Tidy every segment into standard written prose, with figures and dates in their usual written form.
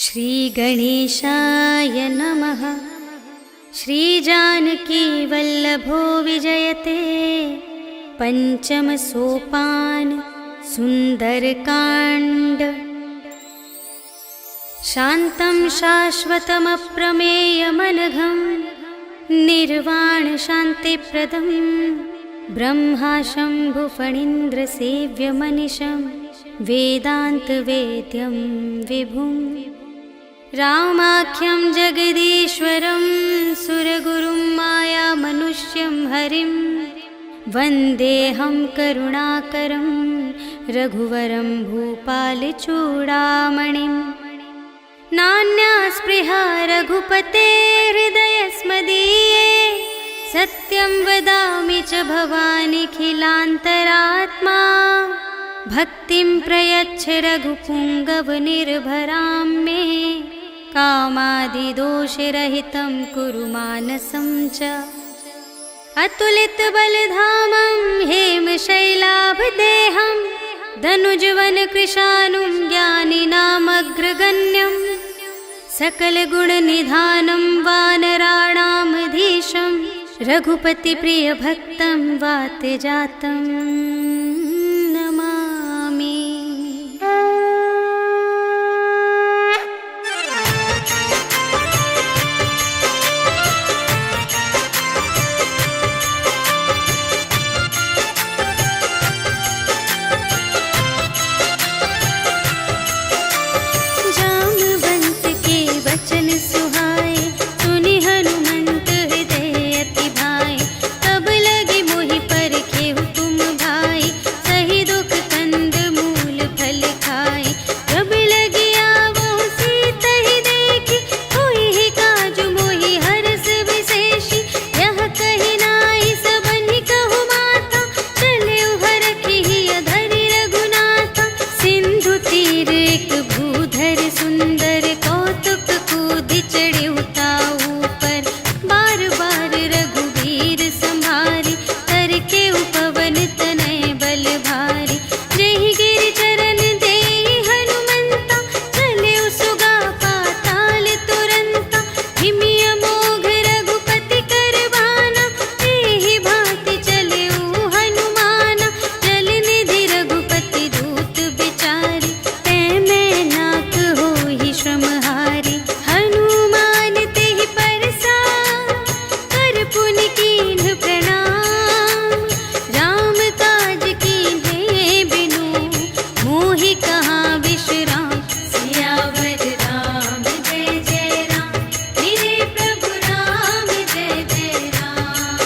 श्रीगणेशाय नमः। श्रीजानकी वल्लभो विजयते। पंचम सोपान सुंदरकांड। शान्तं शाश्वतमप्रमेयमनघं निर्वाण शान्तिप्रदं ब्रह्मा शम्भुफणीन्द्रसेव्यमनिशं वेदान्तवेद्यं विभुं रामाख्यं जगदीश्वरं सुरगुरुं मायामनुष्यं हरिं वन्देऽहं करुणाकरं रघुवरं भूपालचूडामणिं। नान्या स्पृहा रघुपतेर्हृदयस्मदीये सत्यं वदामि च भवानिखिलान्तरात्मा। भक्तिं प्रयच्छ रघुपुङ्गवनिर्भरां मे कामादिदोषरहितं कुरु मानसं च। अतुलितबलधामं हेमशैलाभदेहं धनुजवनकृशानुं ज्ञानिनामग्रगण्यं सकलगुणनिधानं वानराणामधीशं रघुपतिप्रियभक्तं वातजातं नमामि। जामवंत के वचन सुहाए सुनि हनुमंत हृदय अति भाए। तब लगे मोहि परखेहु तुम भाई सही दुख कंद मूल फल खाए। जब लगी आवो सीतहि देखी होई ही काजु मोहि हरष विशेषी। यह कहि नाई सबनि कहु माता चले हरखि धरि रघुनाथा। सिंधु तीर एक भूधर सुंदर कौतुक कूदि चढ़े ताऊ पर। बार बार रघुवीर संभारी करके उपवन तनय बल भारी। जेहि गिरि चरण देहि हनुमंता चले सुगा पाताल तुरंता। हिमिय मोघ रघुपति करवाना एहि भांति चले हनुमाना। जल निधि रघुपति दूत बिचारी तै मैं नाक होहि श्रमहारी। हनुमान तेहि परसा कर पुनि कीन्ह प्रणाम। राम काज कीन्हे बिनु मोहि कहाँ विश्राम। सियावर राम जय जय राम मेरे प्रभु राम जय जय राम।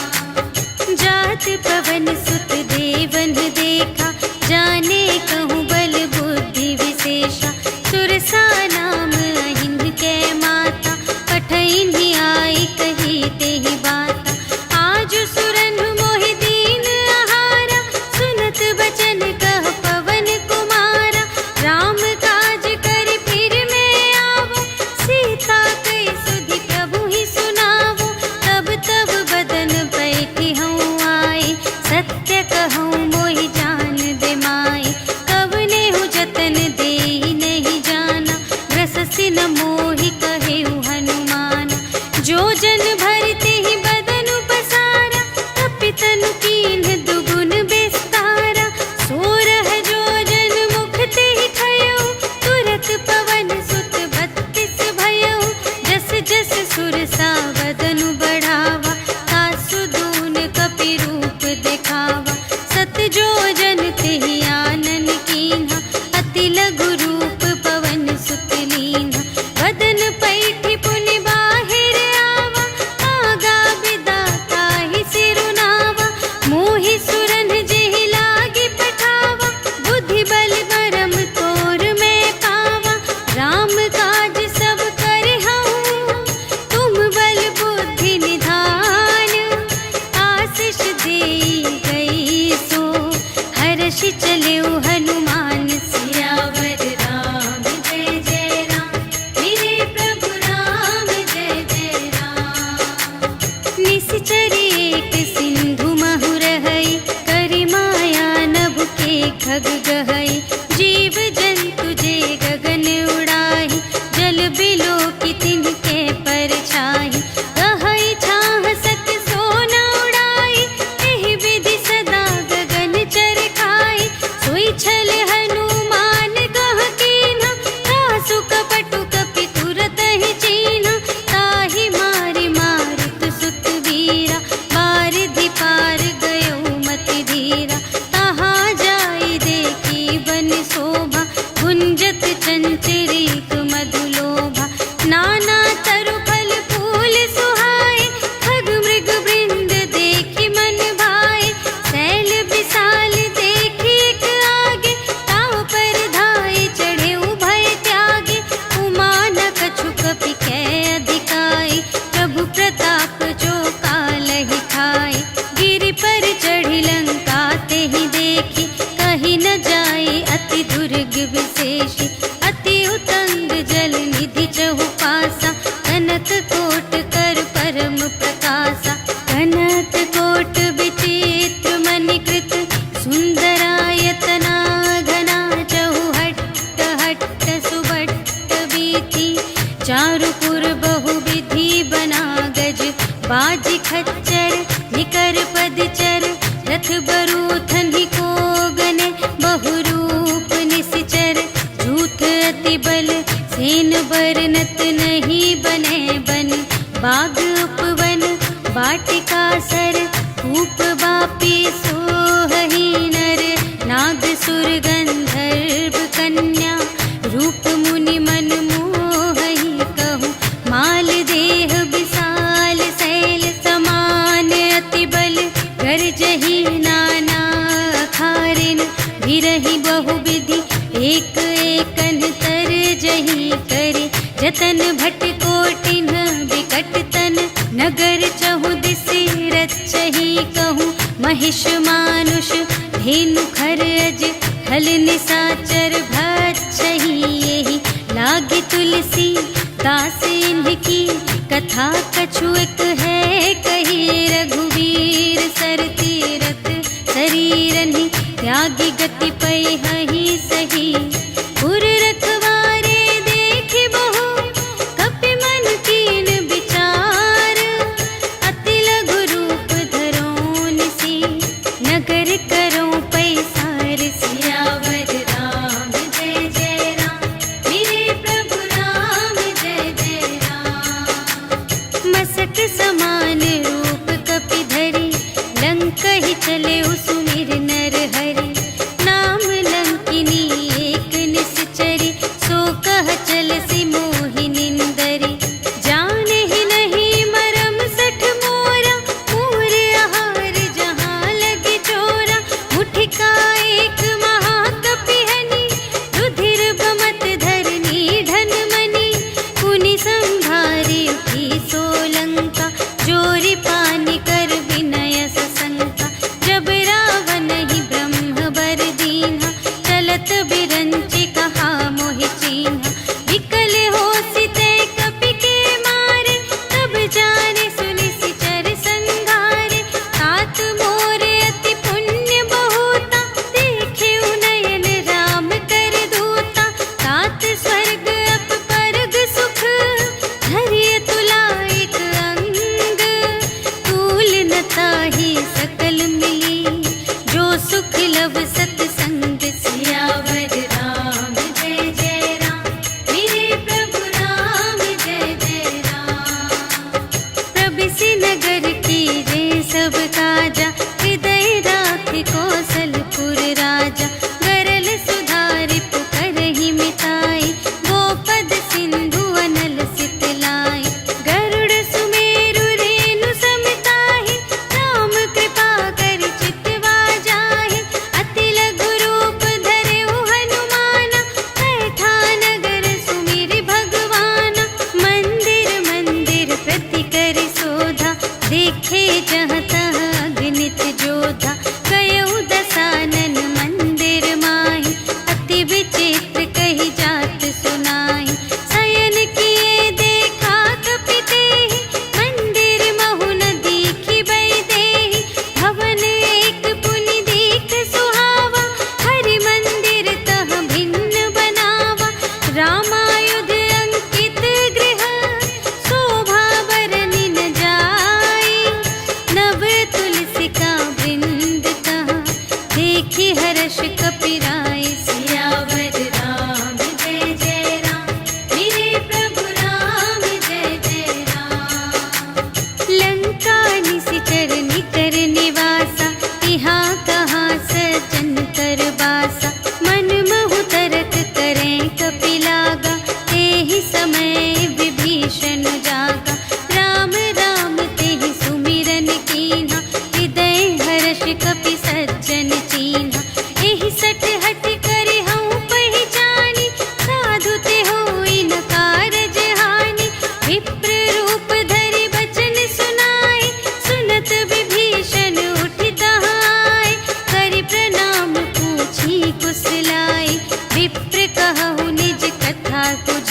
जात पवन सुत देवन देखा जाने कहूँ बल बुद्धि विशेषा। सुरसा नाम अहिंद कै माता पठइन्हि आई कही तेहि बाता। आज सुरनु मोहि दीन आहारा सुनत बचन कह पवन कुमारा। राम काज करि फिर मैं आवो सीता कहि सुधि प्रभु ही सुनावो। तब तब बदन बैठी हूँ आई सत्य कहूँ मोहि जान दे माई। कवने हूँ जतन देहि नहीं जाना ग्रस चिरिक मधुलोभा नाना तरु फल फूल सुहाए खग मृग वृंद देखी मन भाए शैल विशाल देखी एक आगे ताव पर धाये चढ़े उभय त्यागे उमा न कछु कपि कै अधिकाई प्रभु प्रताप जो कालहि खाए गिरि पर चढ़ी लंका ते ही देखी कहीं न जाए अति दुर्ग विशेषी अति उतंग जल निधि चहु पासा कनक कोट कर परम प्रकाशा कनक कोट विचित्र मणिकृत सुंदरायतना घना चहु हट्ट हट्ट सुबट्ट बीथी चारुपुर बहुविधि बना गज बाजी खच्चर निकर पदचर रथ बरूथन ही को गने बहुरूप निसिचर झूठ अति बल सेन बरनत नहीं बने बन बाग उपवन वाटिका सर कूप बापी सोहही नर नाग सुर गंधर्व कन्या रूप मुनि मन मोहही कहूँ माल देह विशाल शैल समान अति बल गर्जही नाना अखारिन विरही बहुविधि एक एकन तर जही करे जतन भट कोटिन विकट तन नगर चहु दिसि रचही कहूँ महिष मानुष धेनु खर अज हल निसाचर भक्षही यही लागी तुलसी दास इनकी कथा कछु एक है कही रघुवीर सर तीरथ शरीरनि त्यागी गति पै हहि सही पुर रखवारे देखि बहु कपि मन कीन विचार अति लघु रूप धरो निसी नगर करो पैसार सियावर राम जय जय राम मेरे प्रभु राम जय जय राम मसक समान रूप कपि धरि लंक ही चले सुमिर नर हरि नाम लंक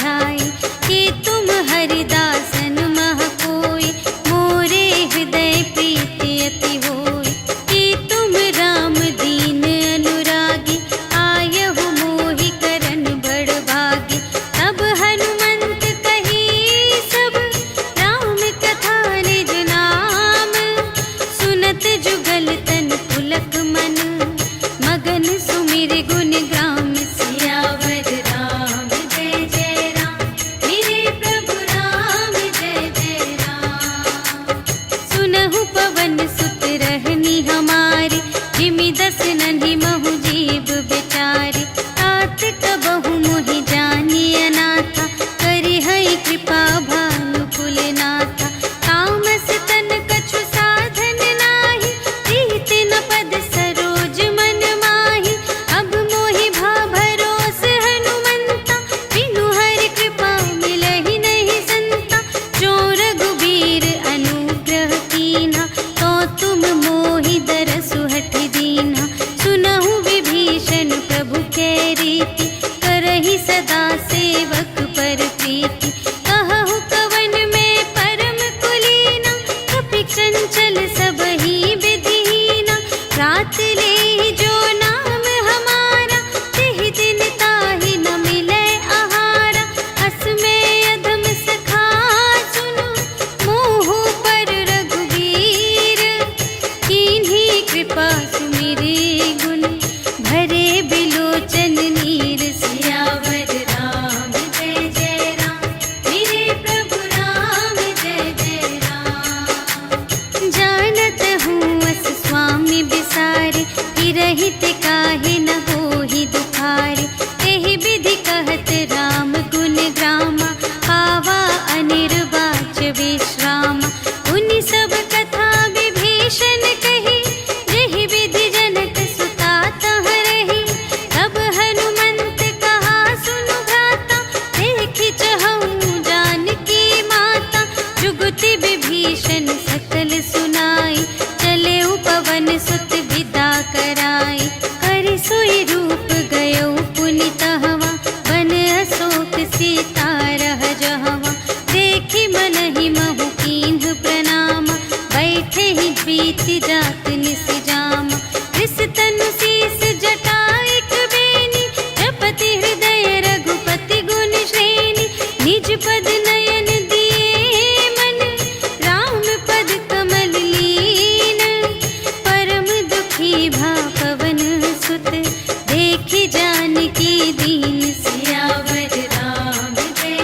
बुझाए, कि तुम हरिदासन मह कोई, मोरे हृदय प्रीति अति होय। कि तुम राम दीन अनुरागी, आयहु मोहि करन बड़ भागी। तब हनुमंत कही सब, राम कथा निज नाम। सुनत जुगल तन पुलक मन, मगन सुमिर गुण ग्राम। सियावर राम जय जय राम, मेरे प्रभु राम जय जय राम। सुनहु पवन सुत रहनी हमारी, जिमि दस नन्ही महु जीव बिचारी। तात कबहु मोहि जानिय नाथा, करिहै कृपा भानु कुलनाथा। तामस तन कछु साधन नाही, प्रीति न पद सरोज मन माही। अब मोहि भा भरोस हनुमंता, बिनु हरि कृपा मिलहि नहीं संता। जो रघुबीर अनुग्रह कीन्हा, तो तुम मोहि दरसु हठि दीन्हा। सुनहु विभीषण प्रभु कै रीति, करहि सदा सेवक पर प्रीति। कहहु कवन में परम कुलीना, कपि चंचल सबहि विधिहीना। रात लेहि जो नाम हमारा, तिहि दिन ताहि न मिलै आहारा। अस में अधम सखा सुनु, मोहु पर रघुबीर। कीन्ही कृपा सुमिरि गुण, भरे बिलोचन नीर। सियावर राम जय जय राम, मेरे प्रभु राम जय जय राम। जानत हूँ अस स्वामी बिसारे, रहित काहे न होहि दुखारे। एहि विधि कहत राम गुण ग्रामा, पावा अनिर्वाच विश्रामा। उनि सब कथा विभीषण कही, जेहि विधि जनक सुता तह रही। तब हनुमंत कहा सुनु भ्राता, देखि चहऊँ जानकी माता। जुगति विभीषण सकल सुनाई, चले पवन सुत विदा कराई। करि सोई रूप गयो पुनि तहवा, बन अशोक सीता रह जहवा। देखि मनहि महु कीन्ह प्रणामा, बैठे ही प्रीति जात निस जामा। कृस तनु शीस जटा एक बेनी, जपति हृदय रघुपति गुण श्रेणी। निज पद नयन दिए मन, राम पद कमल लीन। परम दुखी भा पवन सुत, देखि जानकी दीन। सियावर राम जय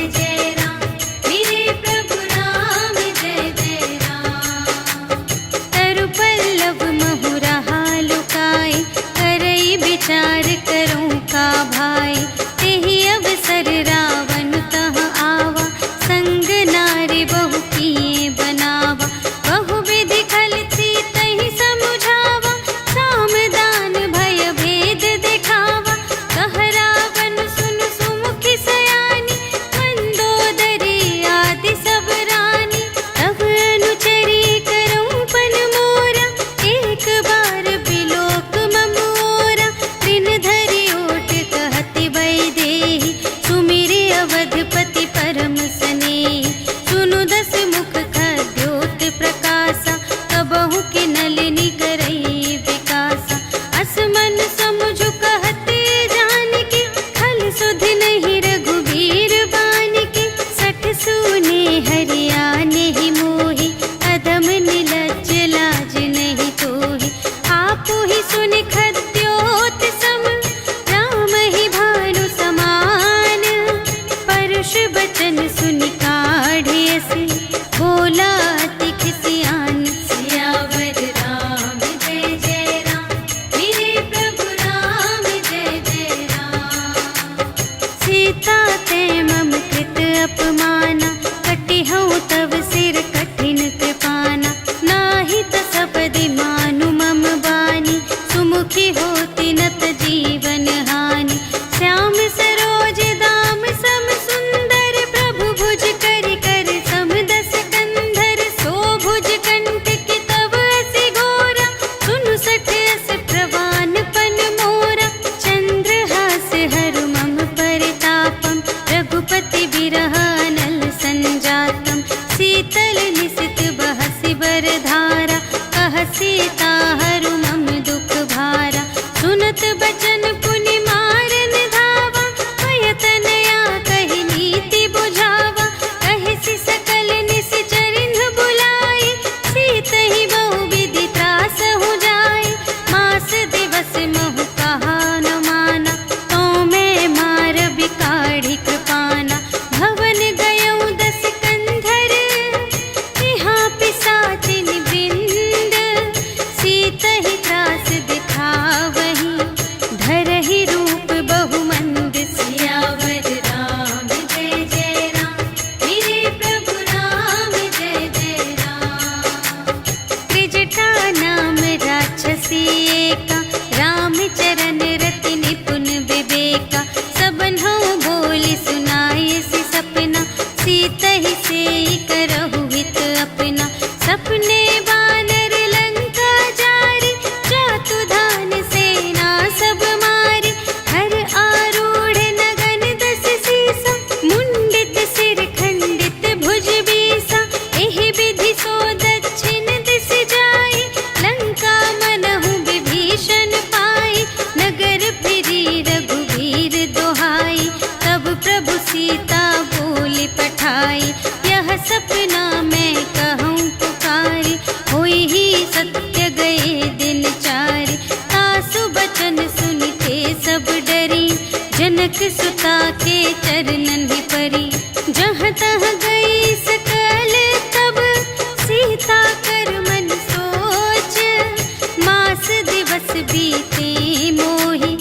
विरहानल संजातम शीतल निशित बहसि बरधारा कह सीता हरु मम दुख भारा सुनत बचन पुनि मारन धावा भयतनया कहि नीति बुझावा कहि सकल निश्चरिन्ह बुलाई सीतहि बहु विधि त्रास हो जाय मास दिवस महु कहा न माना तो मैं मार बिकाढ़ी कृपाना भवन गयौ दस कंधर यहाँ पिसाचिन वृंद सीतहि त्रास दिखावहि धरहि रूप बहुमंद सियावर राम जय जय राम मेरे प्रभु राम जय जय राम त्रिजटा नाम राक्षसी एका रामचरण रति निपुण विवेका सबन्हु बोली सुनायसि सपना सीतहि सेई करहु हित अपना सपने बानर लंका जारी जातु धान सेना सब मारी हर आरूढ़ नगन दस सीसा मुंडित सिर खंडित भुज बीसा एहि विधि सो दक्षिण दिस जाई लंका मनहु विभीषण पाई नगर फिरी रघुवीर दोहाई तब प्रभु सीता बोली पठाई यह सपना मैं कहूँ पुकारी होई ही सत्य गए दिन चारि तासु बचन सुनते सब डरी जनक सुता के चरणन ही परी जहाँ तहाँ गई सकल तब सीता कर मन सोच मास दिवस बीते मोहि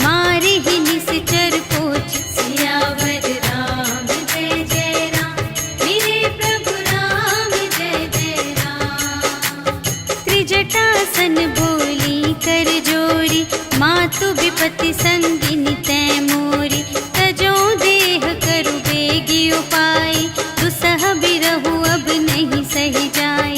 मारे ही निश्चर पोच सियावर राम जय जय राम मेरे प्रभु राम जय जय राम त्रिजटासन बोली कर जोरी मातु विपति संगिनी तै मोरी तजो देह करु बेगी उपाय दुसह बिरहु अब नहीं सही जाय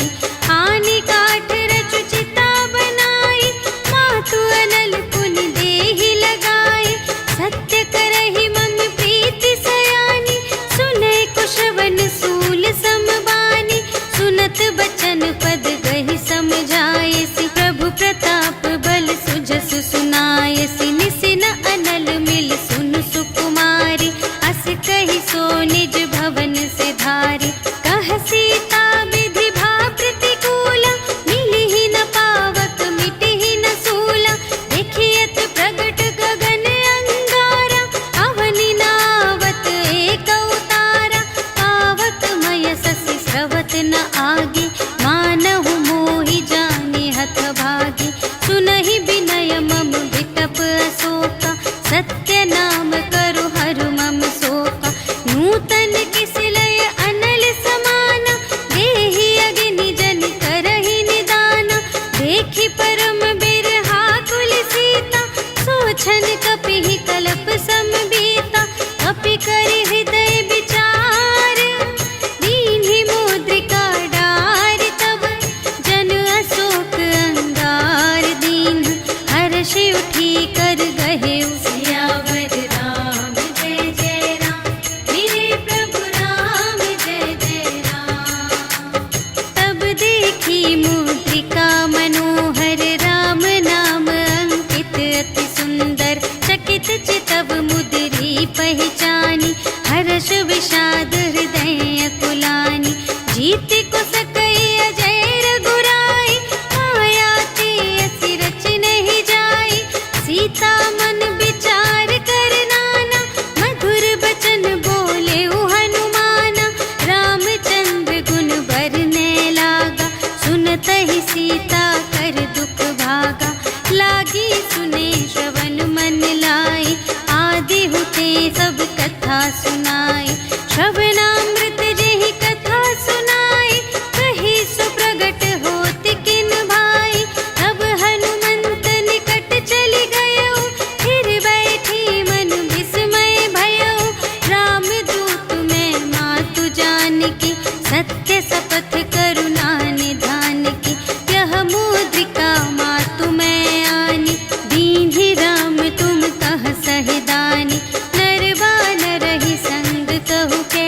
आनी काठ रचु चिता बनाई मातु अनल पुनि देहि लगाई सत्य करहि मम प्रीति सयानी सुनै कुशवन सूल समबानी सुनत बचन पद गहि समझायसि प्रभु प्रताप बल सुजस सुनायसि निसिन अनल मिल सुन सुकुमारी अस कहि सो निज भवन से धारी कह सीता विधि भा प्रतिकूला मिलिहि न पावक मिटिहि न सूला देखियत प्रगट गगन अंगारा अवनि नावत एक अवतारा पावक मय ससि स्रवत न आगे मानहु मोहि जाने हथ भागी सुनहि विनय मम विटप अशोका सत्य नाम करु हरु मम शोका नूतन किस लय अनल समाना देहि अग्नि जन करहि निदाना देखि परम बिरहा कुल सीता सोछन कपिहि कलप समबीता कपि करि हृदय विचार दीन्हि मुद्रिका डार तब जन अशोक अंगार दीन हर्षि उठी कर गहे सियावर राम जय जय राम मेरे प्रभु राम जय जय राम तब देखी मुद्रिका मनोहर राम नाम अंकित अति सुंदर चकित चितव मुद्री पहचानी हर्ष विषाद हृदय कुलानी जीत को सकई अजय रघुराई माया ते असि रच नहीं जाई सीता मन विचार कर नाना मधुर बचन बोले हनुमाना रामचंद्र गुण बरने लागा सुनत ही सीता कर दुख भागा लागी सुने श्रवण मन लाई आदि हुते सब कथा सुनाई श्रवणामृत जेहि कथा सुनाई कही सुप्रगट होत किन भाई तब हनुमंत निकट चली गयो फिर बैठी मन विस्मय भयो राम दूत में मातु जानकी सत्य शपथ करुणा निधान की यह मुद्रिका मातु में आनी दीन्हि राम तुम कह सहिदानी नरवा नरहि संग कहु के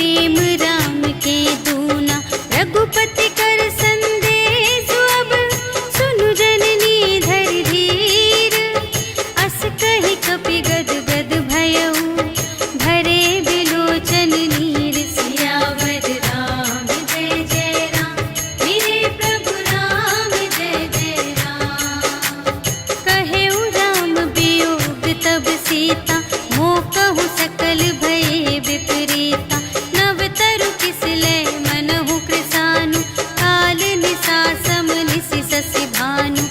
प्रेम राम के दूना। रघुपति कर संदेश अब सुनु जननी धर धीर। अस कहि कपि गद गद भयउ भरे बिलोचन नीर। सियावर राम जय जय राम, मेरे प्रभु राम जय जय राम। कहेउ राम वियोग तब सीता, मोकहु सकल भये विपरीता। नव तरु किस लय मनहु कृसानु, काल निसा सम निसि ससि भानु।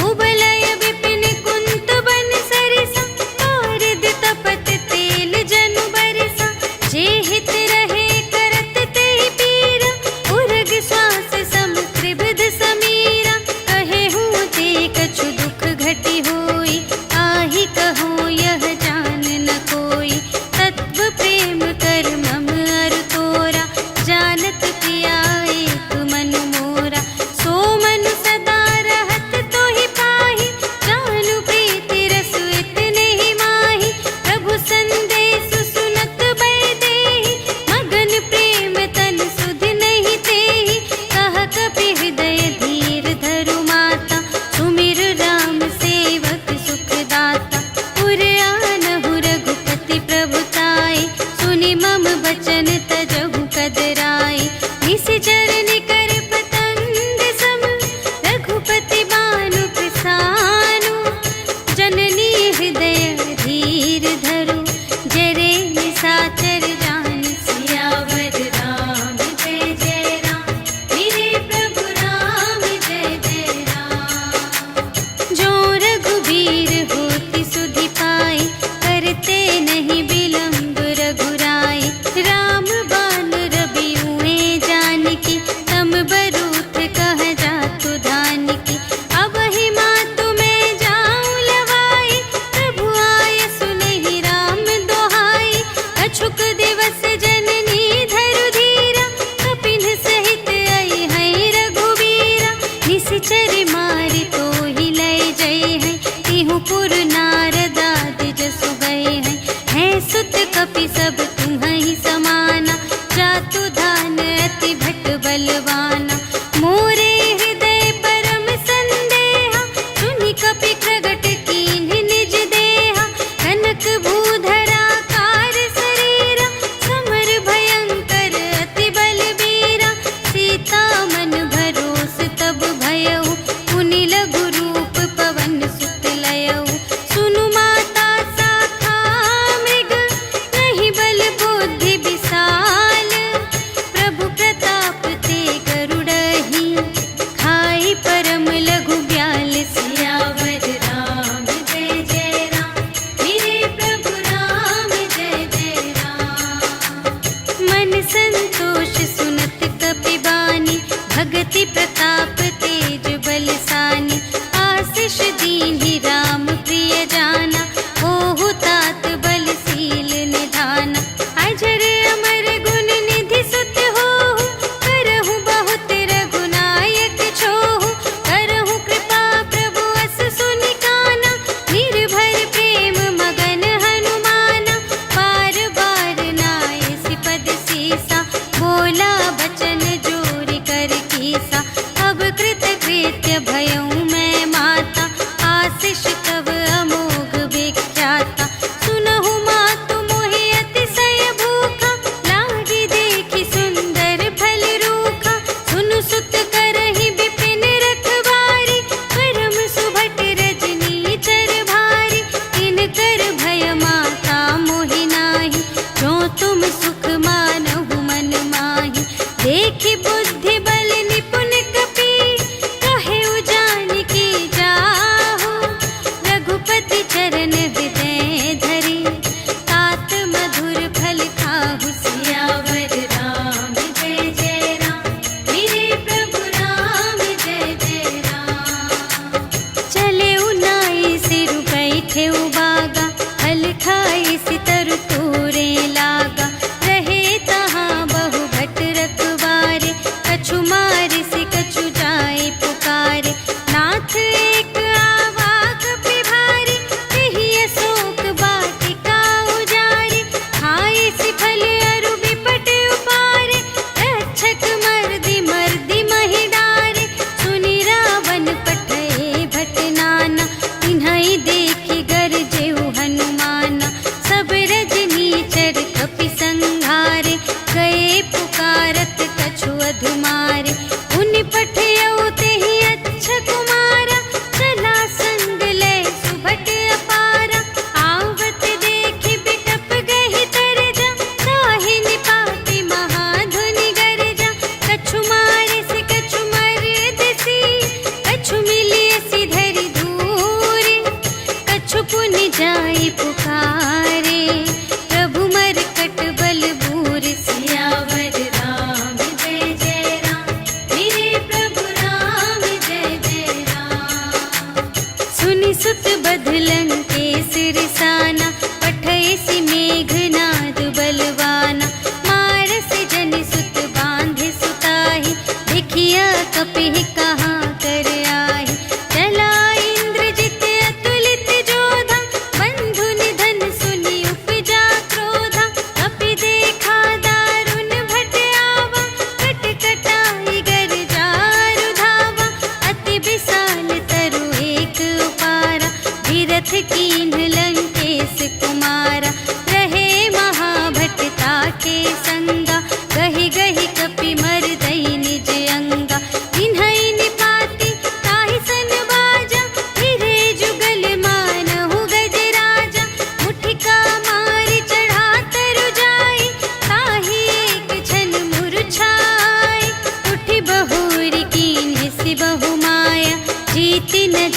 उबलय विपिन कुंत बन सरिसा, पारद तपत तेल जनु बरसा। जे हित रहे करत तेहि पीरा, उरग श्वास सम त्रिविध समीरा। कहेहु ते कछु दुख घटी होई, आहि कहो यह जान न कोई। तत्व प्रेम कर मम अरु तोरा, जानत पिया एक मन मोरा। सो मन सदा रहत तोहि पाहि, जानु प्रीति रसु इतने ही माहि। प्रभु संदेश सुनत बै देहि, मगन प्रेम तन सुध नहीं तेहि। कह कपि हृदय धीर धरु माता, सुमिर राम सेवक सुख दाता। उर आनहु रघुपति प्रभुताई, सुनि मम बचन तजहु कदराई। निशिचर निकर पतंग सम, रघुपति बानु प्रसानु। जननी हृदय धीर धरु, जरे निसाचर जान। सियावर राम जय जय राम, मेरे प्रभु राम जय जय राम। जो रघुबीर होति सुधि पाई, करते नहीं विलंब रघुराई। राम बान रवि हुए जानकी, तम बरूथ कह जातु धानिकी। अब ही मातु मैं जाऊं लवाई, प्रभु आय सुनहि राम दोहाई। अछुक दिवस जननी धरु धीरा, कपिन सहित आई हैं रघुवीरा। निशिचर मारि तोहि लय जय हैं, तिहु पुर नारद आदि जसु गए हैं। हैं सुत कपि सब तुम्हि समाना, जातु धान अति भट बलवाना। मोरे हृदय परम संदेहा, सुनि कपि प्रगट कीन्ह निज देहा। कनक भूधरा कार शरीरा, समर भयंकर अति बलबीरा। सीता मन भरोस तब भयउ, पुनि लघु रूप पवन सुत लयउ। सुनु माता शाखा मृग, नहीं बल बुद्धि विशाल। प्रभु प्रताप ते गरुड़हि, खाई परम लघु ब्याल। सियावर राम जय जय राम, मेरे प्रभु राम जय जय राम। मन संतोष सुनत कपि बानी, भगति प्रताप तेज बलसानी। आशीष दीन्हि राम प्रिय जाना, होहु तात बलशील निधाना। अजर अमर गुण निधि सुत होहु, करहु बहुत रघुनायक छोहु। करहु कृपा प्रभु अस सुनि काना, निर्भर प्रेम मगन हनुमाना। बार बार नाय सिपद सीसा, बोला बचन जोरि कर कीसा। अब कृत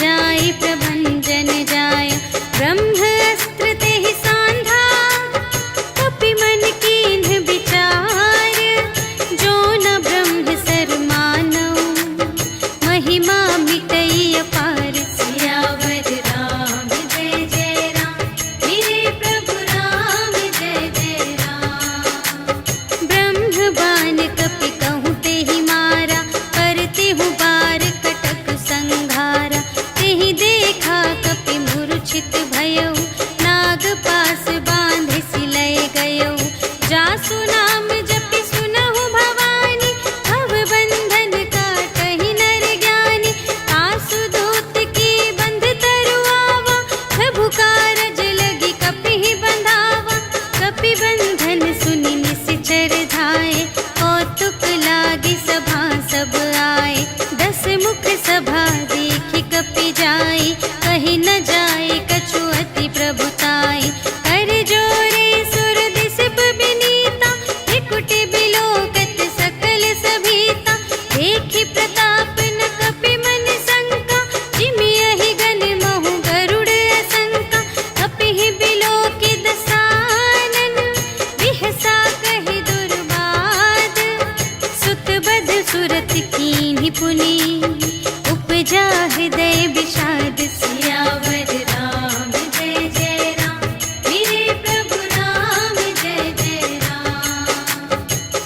जाय प्रभंजन जाय। ब्रह्म अस्त्र तेहि सांधा कपि मन कीन्ह विचार। जो न ब्रह्म सर मानव महिमा मिटई अपार। सियावर राम जय जय राम, मेरे प्रभु राम जय जय राम। ब्रह्म बाण कपि कहूँ तेहि मारा, करते हूँ बार कटक संघारा। तेहि देखा कपि मूर्छित भयउ, नाग पास बांधे सिलय गयउ। जासु नाम जपि सुनहु भवानी, भव बंधन काटहि नर ज्ञानी। आसु दूत की बंध तरुआवा, प्रभु कारज लगी कपि बंधावा। कपि बंधन सुनि निश्चर धाय, कौतुक लागी सभा सब आए। 10 मुख सभा देखि कपि जाय, कहि न जाय कछु अति प्रभुताई। कर जोरे सुर दिसप बिनीता, त्रिकुटि बिलोकत सकल सभीता। देखि प्रताप न कपि मन शंका, जिमियहि गन महु गरुड़ असंका। कपिहि बिलोकि दसानन, बिहसा कहि दुर्बाद। सुत बध सुरत कीन्हि पुनि, उपजा हृदय विषाद। सियावर राम जय जय राम, मेरे प्रभु राम जय जय राम।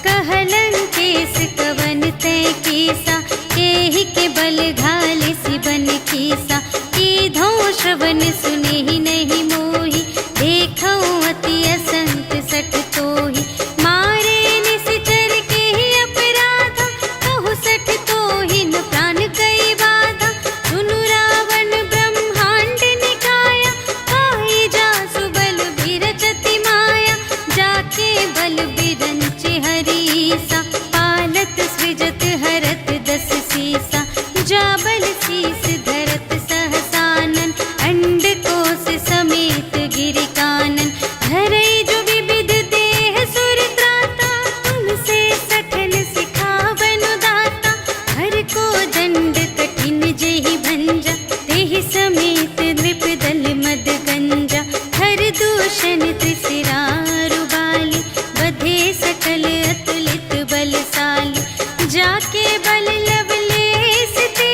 कहलंकेश कवन तै कीसा, एहि के बल घाले सिबन कीसा। कीधौ श्रवण सुनेहि नहीं मोहि, देखौ अति असंत सठ तोहि। मारे निश्चर केहि अपराधा, कहु सठ तोहि न प्राण कई बाधा। सुनु रावण ब्रह्मांड निकाया, पाई जासु बल बिरचति माया। जाके बल बिरंच हरीसा, पालत सृजत हरत 10 सीसा। जा बल शीस धरत सहसानन, अंड कोश समेत गिरि कानन। धरई जो विविध देह सुर त्राता, तुमसे सठन सिखावन दाता। हर को दंड कठिन जेहि भंजा, तेहि समेत नृप दल मद गंजा। हर दूषण त्रिशिरारु बाली, बधे सकल अतुलित बलशाली। जाके बल लवलेश ते,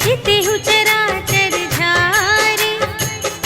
जितेहु चराचर झारे।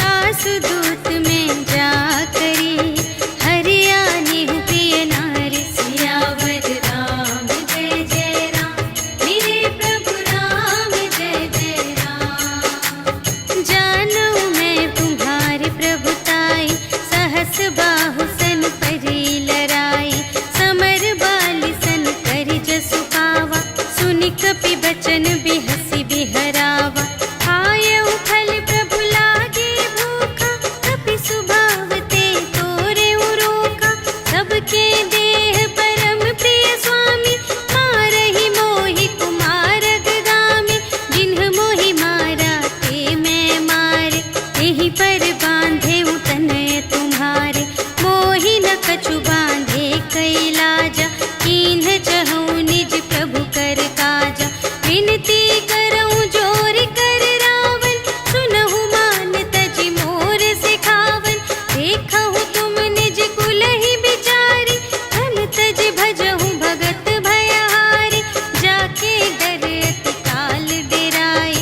आसु दूत में जा करी, हरियानेहु प्रिय नारी। सियावर राम जय जय राम, मेरे प्रभु राम जय जय राम। जानू मैं तुम्हारे प्रभुताई, सहस बाहु सन परी लराई। समर बाली सन करि जसु पावा, सुनि कपि बचन बिहसि बिहरावा। आयउ फल प्रभु लागे भूखा, कपि सुभाव ते तोरेउ रोका। सबके देह परम प्रिय स्वामी, मारहि मोहि कुमारग गामी। जिन्ह मोहि मारा ते मैं मारे, तेहि पर बांधे तनय तुम्हारे। मोहि न कछु बांधे कैलाजा, कीन्ह चहु निज प्रभु कर काजा। विनती करऊँ जोर कर रावण, सुनहु मान तजि मोर सिखावन। देखहु तुम निज कुलहि बिचारी, धन तजि भजहु भगत भयहारी। जाके डर अति काल डेराए,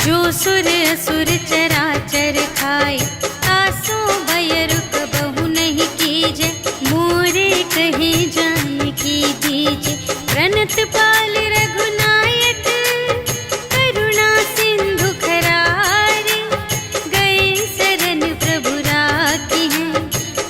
जो सुर असुर चराचर खाए। आसो भय रुक बहु नहीं कीजे, मोरे कहे जाय की दीजे। प्रणत पाल रघुनायक, करुणा सिंधु खरारे। गए शरण प्रभु राखी हैं,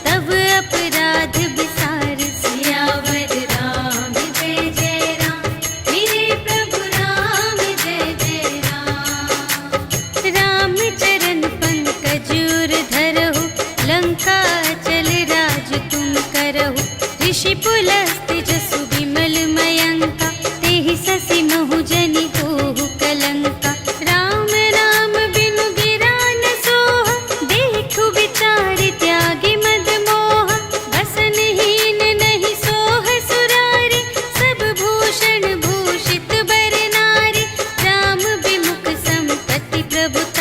तब अपराध बिसार। सियावर राम जय जय राम, मेरे प्रभु राम जय जय राम। राम चरण पंकज उर धरहु, लंका चल राज तुम करहु। ऋषि पुलस्त्य जसु विमल मयंका, तेहि ससि महु जनि होहु कलंका। राम नाम बिनु गिरा न सोहा, देखु विचार त्यागी मद मोहा। बसनहीन नहीं सोह सुरारी, सब भूषण भूषित बर नारी। राम विमुख संपत्ति प्रभुता,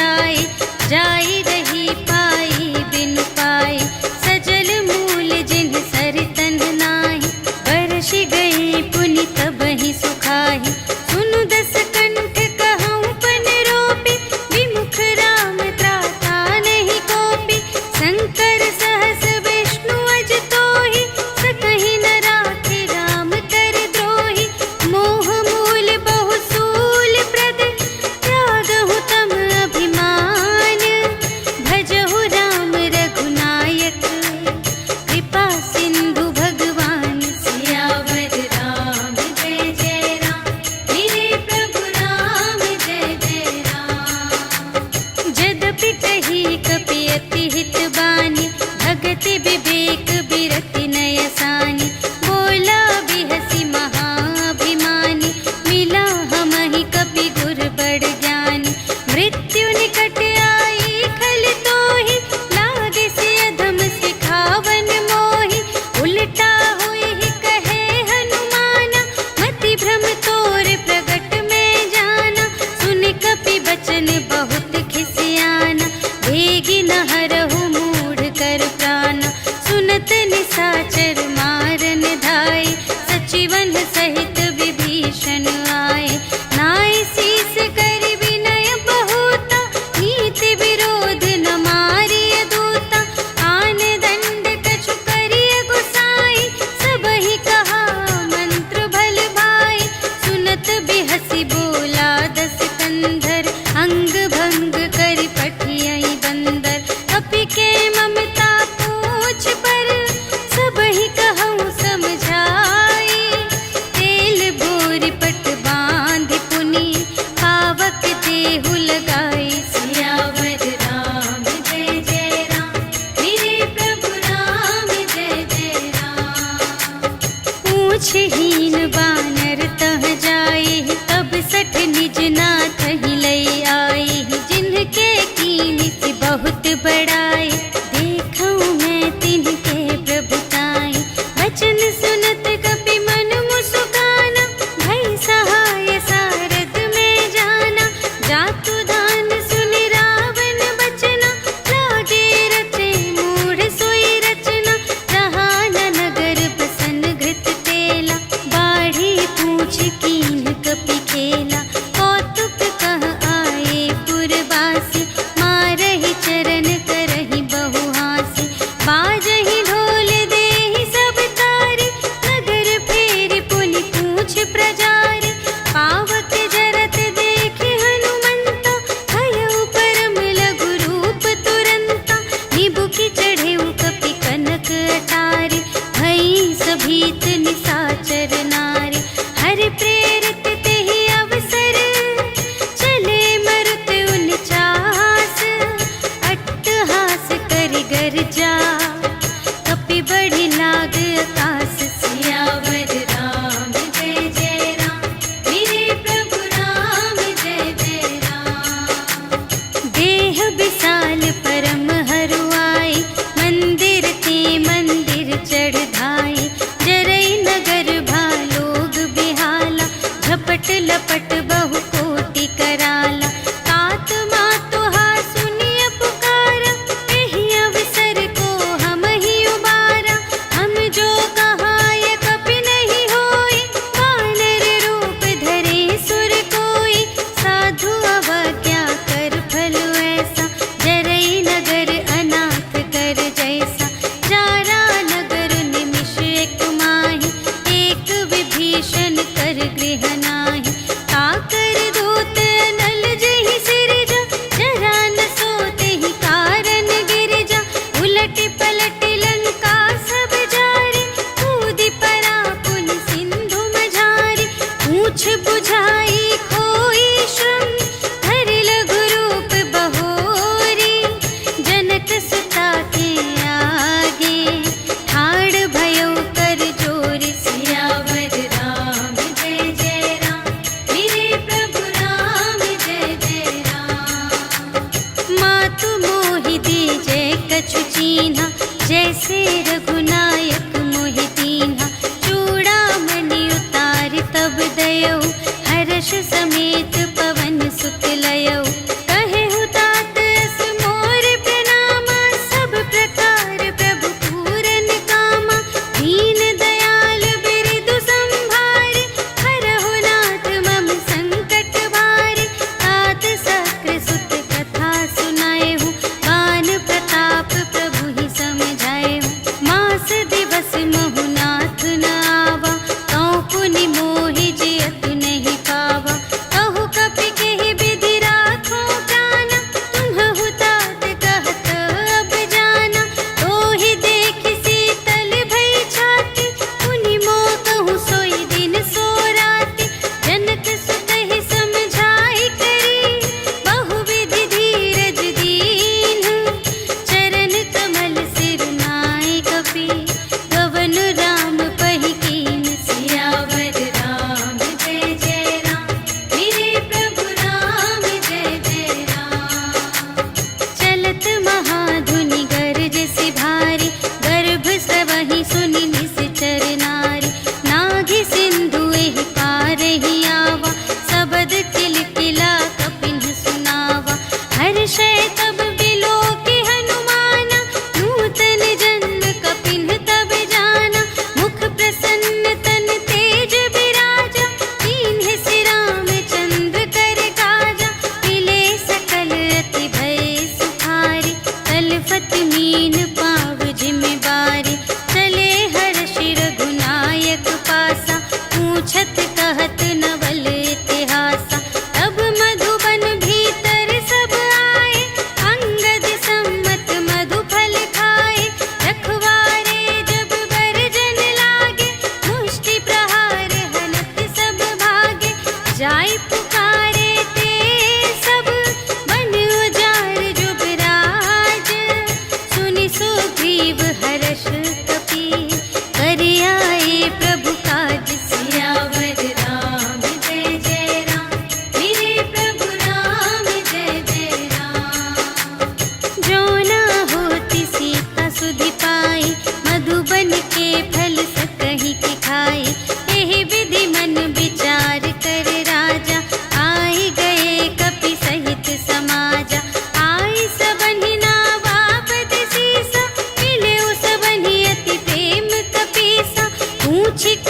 पूछहीन बानर तह जाए, तब सठ निज नाथ ही लई आए। जिनके कीनित बहुत बड़ाए, देखऊं मैं तिनके प्रभुताई। वचन सुनत कपि मन मुस्काना, भई सहाय सारद में जाना। जातु दान सुनि रावण बचना, लागे रचे मूढ़ सोई रचना। जहाँ न नगर बसन घृत तेला, बाढ़ी पूछ कीन कपि खेला। कौतुक कह आए पुरवासी, मारहि चरण करहि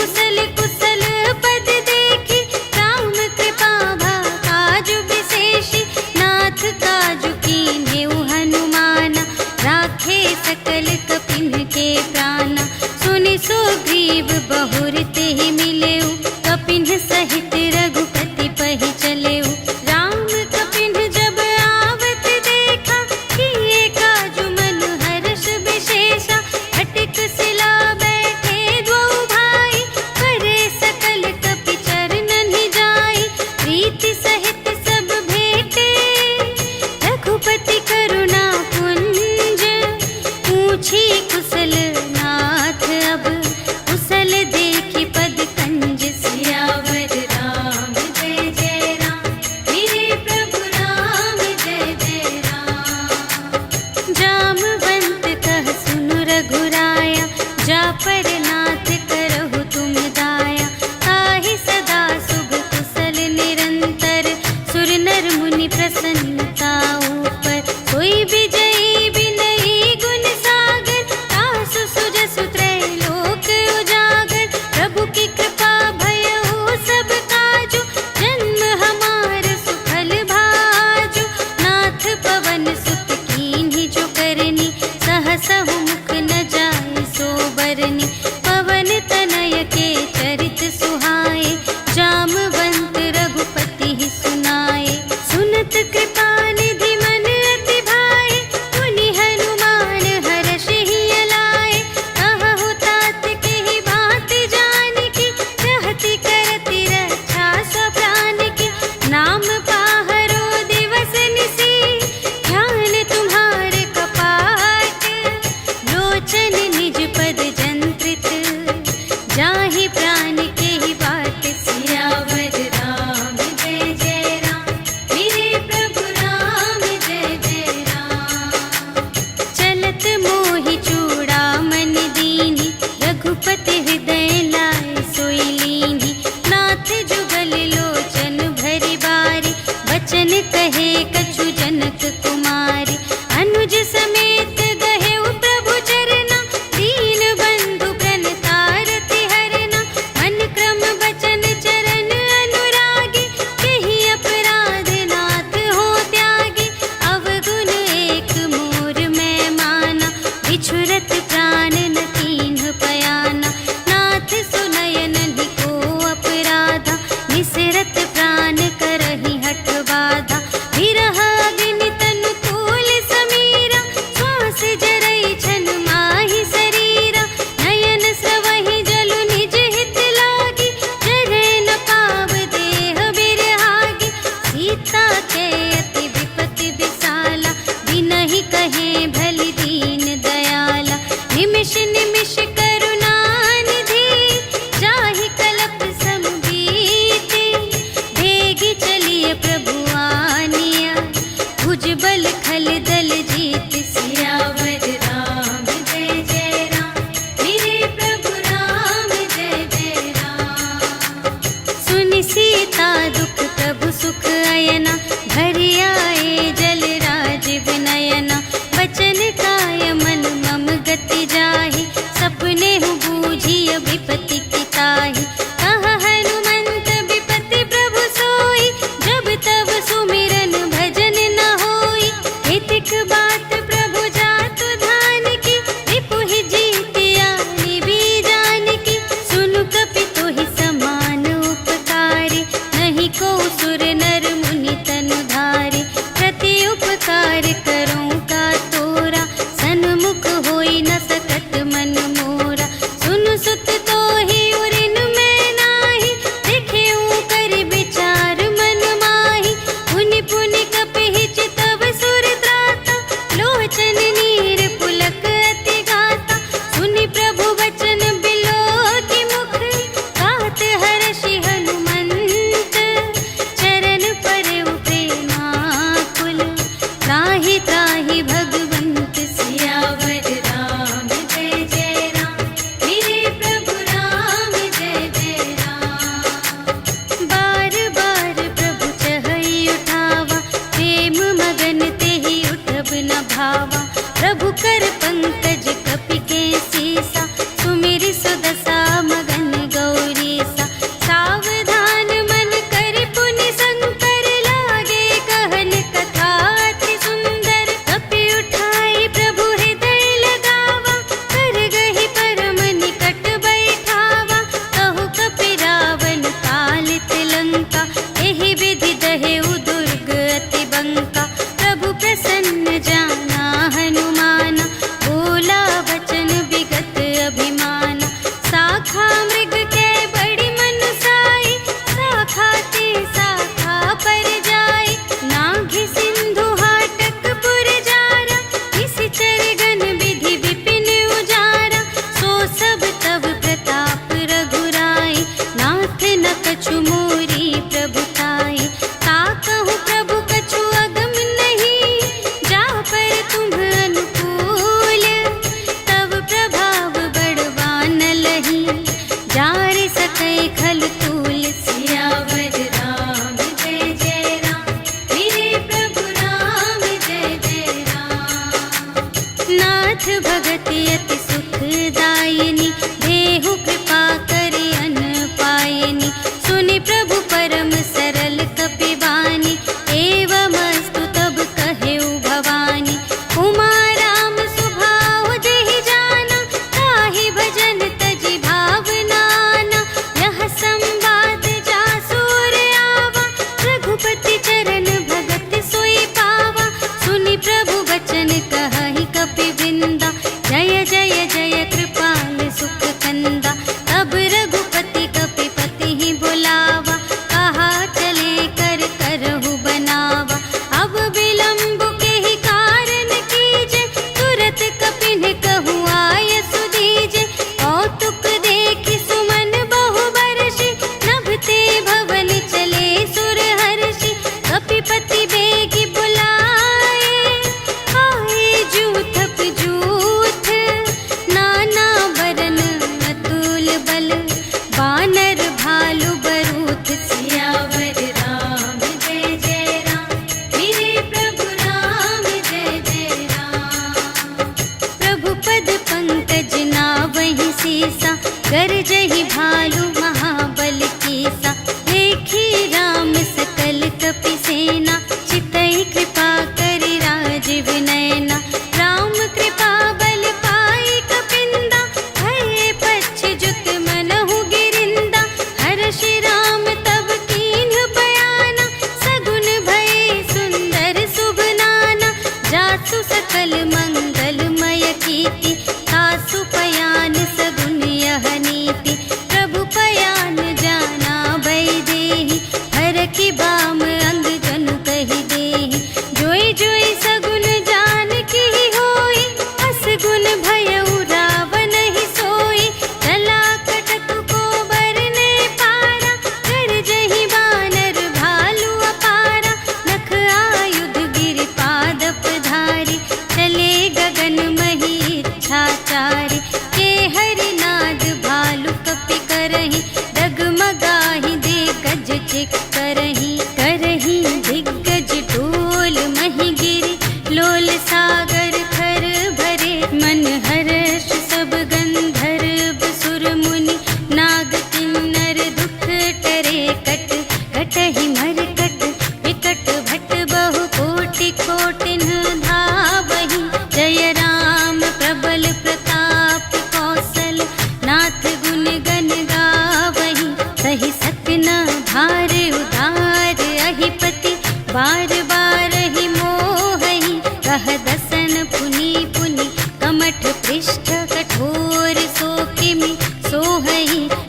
कुशल कुशल पद देखी राम कृपा भा काज विशेषी नाथ काजु कीन्हेउ हनुमाना राखे सकल कपिन के प्राणा सुनि सुग्रीव बहुर तेहि मिलेउ कपिन सहित रघुपति पहि चलेउ राम कपिन जब आवत देखा किए काजु मन हर्ष विशेषा अटिक सिला बैठे द्वौ भाई करे सकल कपि चरणन जाई प्रीति सहित सब भेटे रघुपति करुणा पुंज पूछी कुशल नाथ अब कुशल देखी पद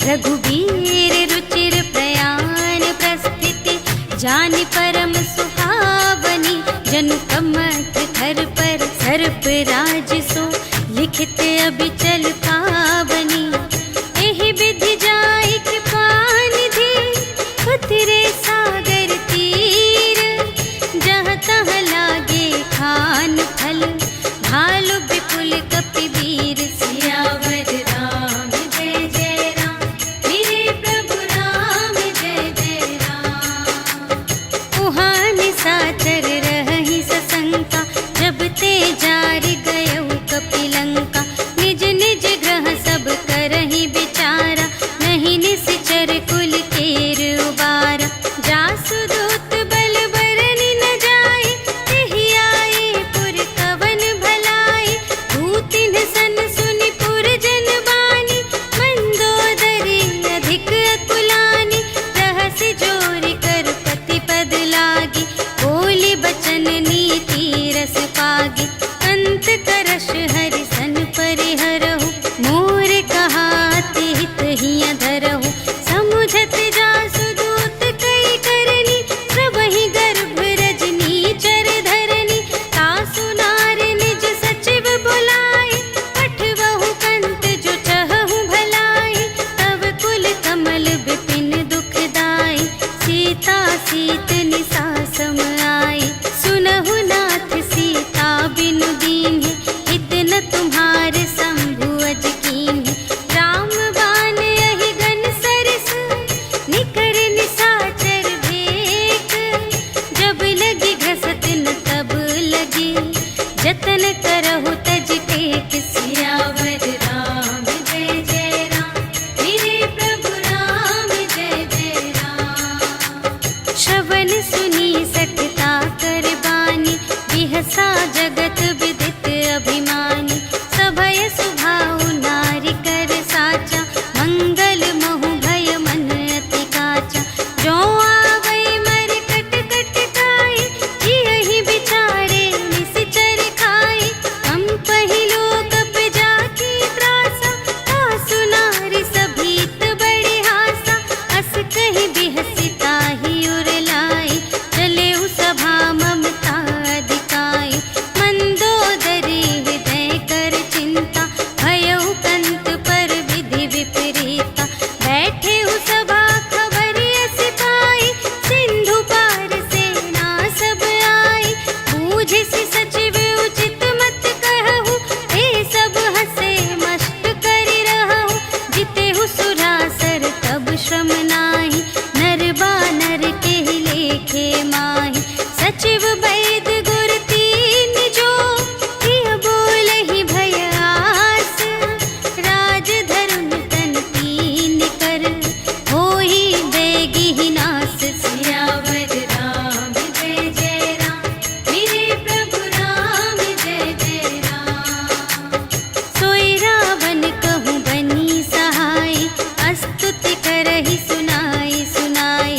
रघुबीर रुचिर प्रयाण प्रस्थिति, जानि परम सुहावनी। जनु कमठ धर पर सर्प राज सो, लिखित अबिचल पावनी। एहि विधि जाई कृपा निधि, उतरे सागर तीर। जहाँ तहाँ लागे खान फल, भालु विपुल कपिवीर। सियावर राम जय जय राम, मेरे प्रभु राम जय जय राम। उहाँ निशाचर रहहि सशंका, जब ते जारि गयउ कपिलंका। निज निज ग्रह सब करहि विचारा, नहीं निश्चर कुल केर उबारा। जासु दूत बल बरनि न जाए, तेहि आए पुर कवन भलाई। दूतिन सन सुनि पुर जन बानी, मंदोदरी अधिक अकुलानी। रहसि जोरि कर पति पद लागी, बोली बचन नीति रस पागी। अंत करश हरि सन परिहरहु, मोर कहाति हित हिया धरहु। समुझत जासु दूत कई करनी, प्रभहि गर्भ रजनी चर धरनी। तासु नार निज सचिव बुलाए, पठवहु कंत जो चहहु भलाई। तब कुल कमल विपिन दुखदाई, सीता सीत निसा सम आई। सुनहु नाथ सीता बिनु दीन्हि, हित न तुम्हारे शंभु अज कीन्हि। राम बाण यहि गन सरस, निकर निशाचर भेक। जब लगी घसत न तब लगी, जतन करहु तज टेक। सियावर राम जय जय राम, मेरे प्रभु राम जय जय राम। श्रवण सुनी सठता कर बानी, बिहसा जगत विदित अभिमानी। सभय सुभाउ नारी कर साचा, मंगल महु भय मन अति काचा। जो आवै मर कट कट काई, जियहि बिचारे निश्चर खाई। हम पहिलो कप जाकी त्रासा, तासु नारी सभीत बड़े हासा। अस कहि बिहसि ताहि उर लाई, चले उ सभा ममता अधिकाई। मंदोदरी हृदय कर चिंता, भयउ कंत पर विधि विपरीता। बैठे उ सभा खबरिय सिपाही, सिंधु पार सेना सब आई। बूझिसि सचिव उचित मत कहु, हे सब हसे मस्त करि रहु। जितेहु सुरासर तब श्रम नाही, नर बानर केहि लेखे माहि। सचिव वैद गुर तीन जो, प्रिय बोलहि भय आस। राज धरुन तन तीन कर, होहि बेगिहि नास। सियावर राम जय जय राम, मेरे प्रभु राम जय जय राम। सोई रावण कहूँ बनी सहाय, स्तुति करहि सुनाई सुनाई।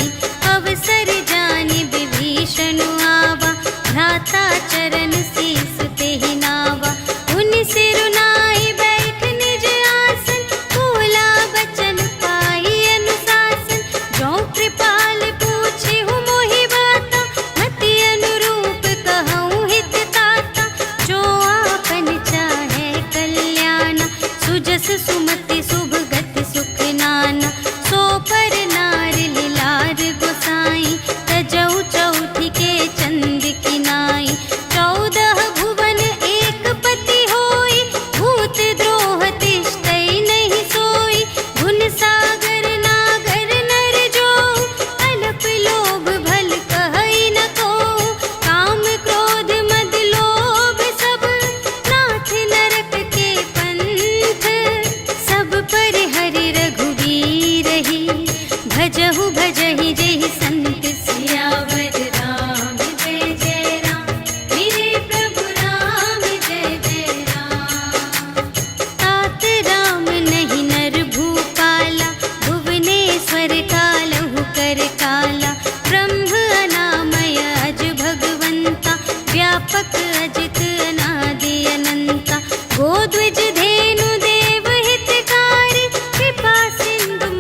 अवसर जानि विभीषण आवा, भ्राता चरण शीस तेहि नावा। उनि सिरुनाई बैठ निज आसन, बोला बचन पाई अनुशासन। जो कृपाल पूछिहु मोहि बाता, मति अनुरूप कहूँ हित ताता। जो आपन चाहे कल्याण, सुजस सुमति शुभ गति सुख नाना। सो पर नार लिलार गोसाई, तजौ चौथि के चंद किनाई। 14 भुवन एक पति होई, भूत द्रोह तिष्ठै नहीं सोई। गुण सागर नागर नर जो, अल्प लोभ भल कहै न कोउ। काम क्रोध मद लोभ सब, नाथ नरक के पंथ। सब पर हरि रघुवीर ही, भजहु भजहि जेहि संत। सियावर राम जय जय राम, मेरे प्रभु राम जय जय राम। तात राम नहीं नर भूपाला, भुवनेश्वर कालहु कर काला। ब्रह्म अनामय अज भगवंता, व्यापक अजित अनादि अनंता। गोद्विज धेनु देव हितकारी, कृपा सिंधु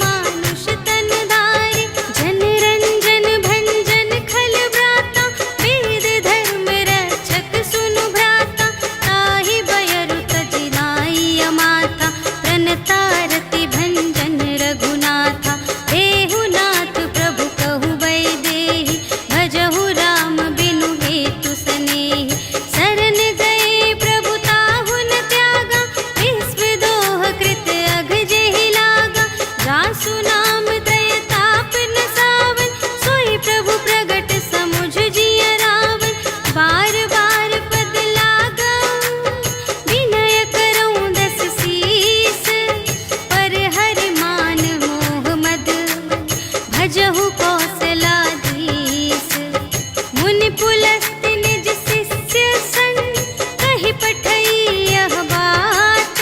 भजहु कौशलाधीश। मुनि पुलस्त्य निज शिष्य संग, कहि पठई यह बात।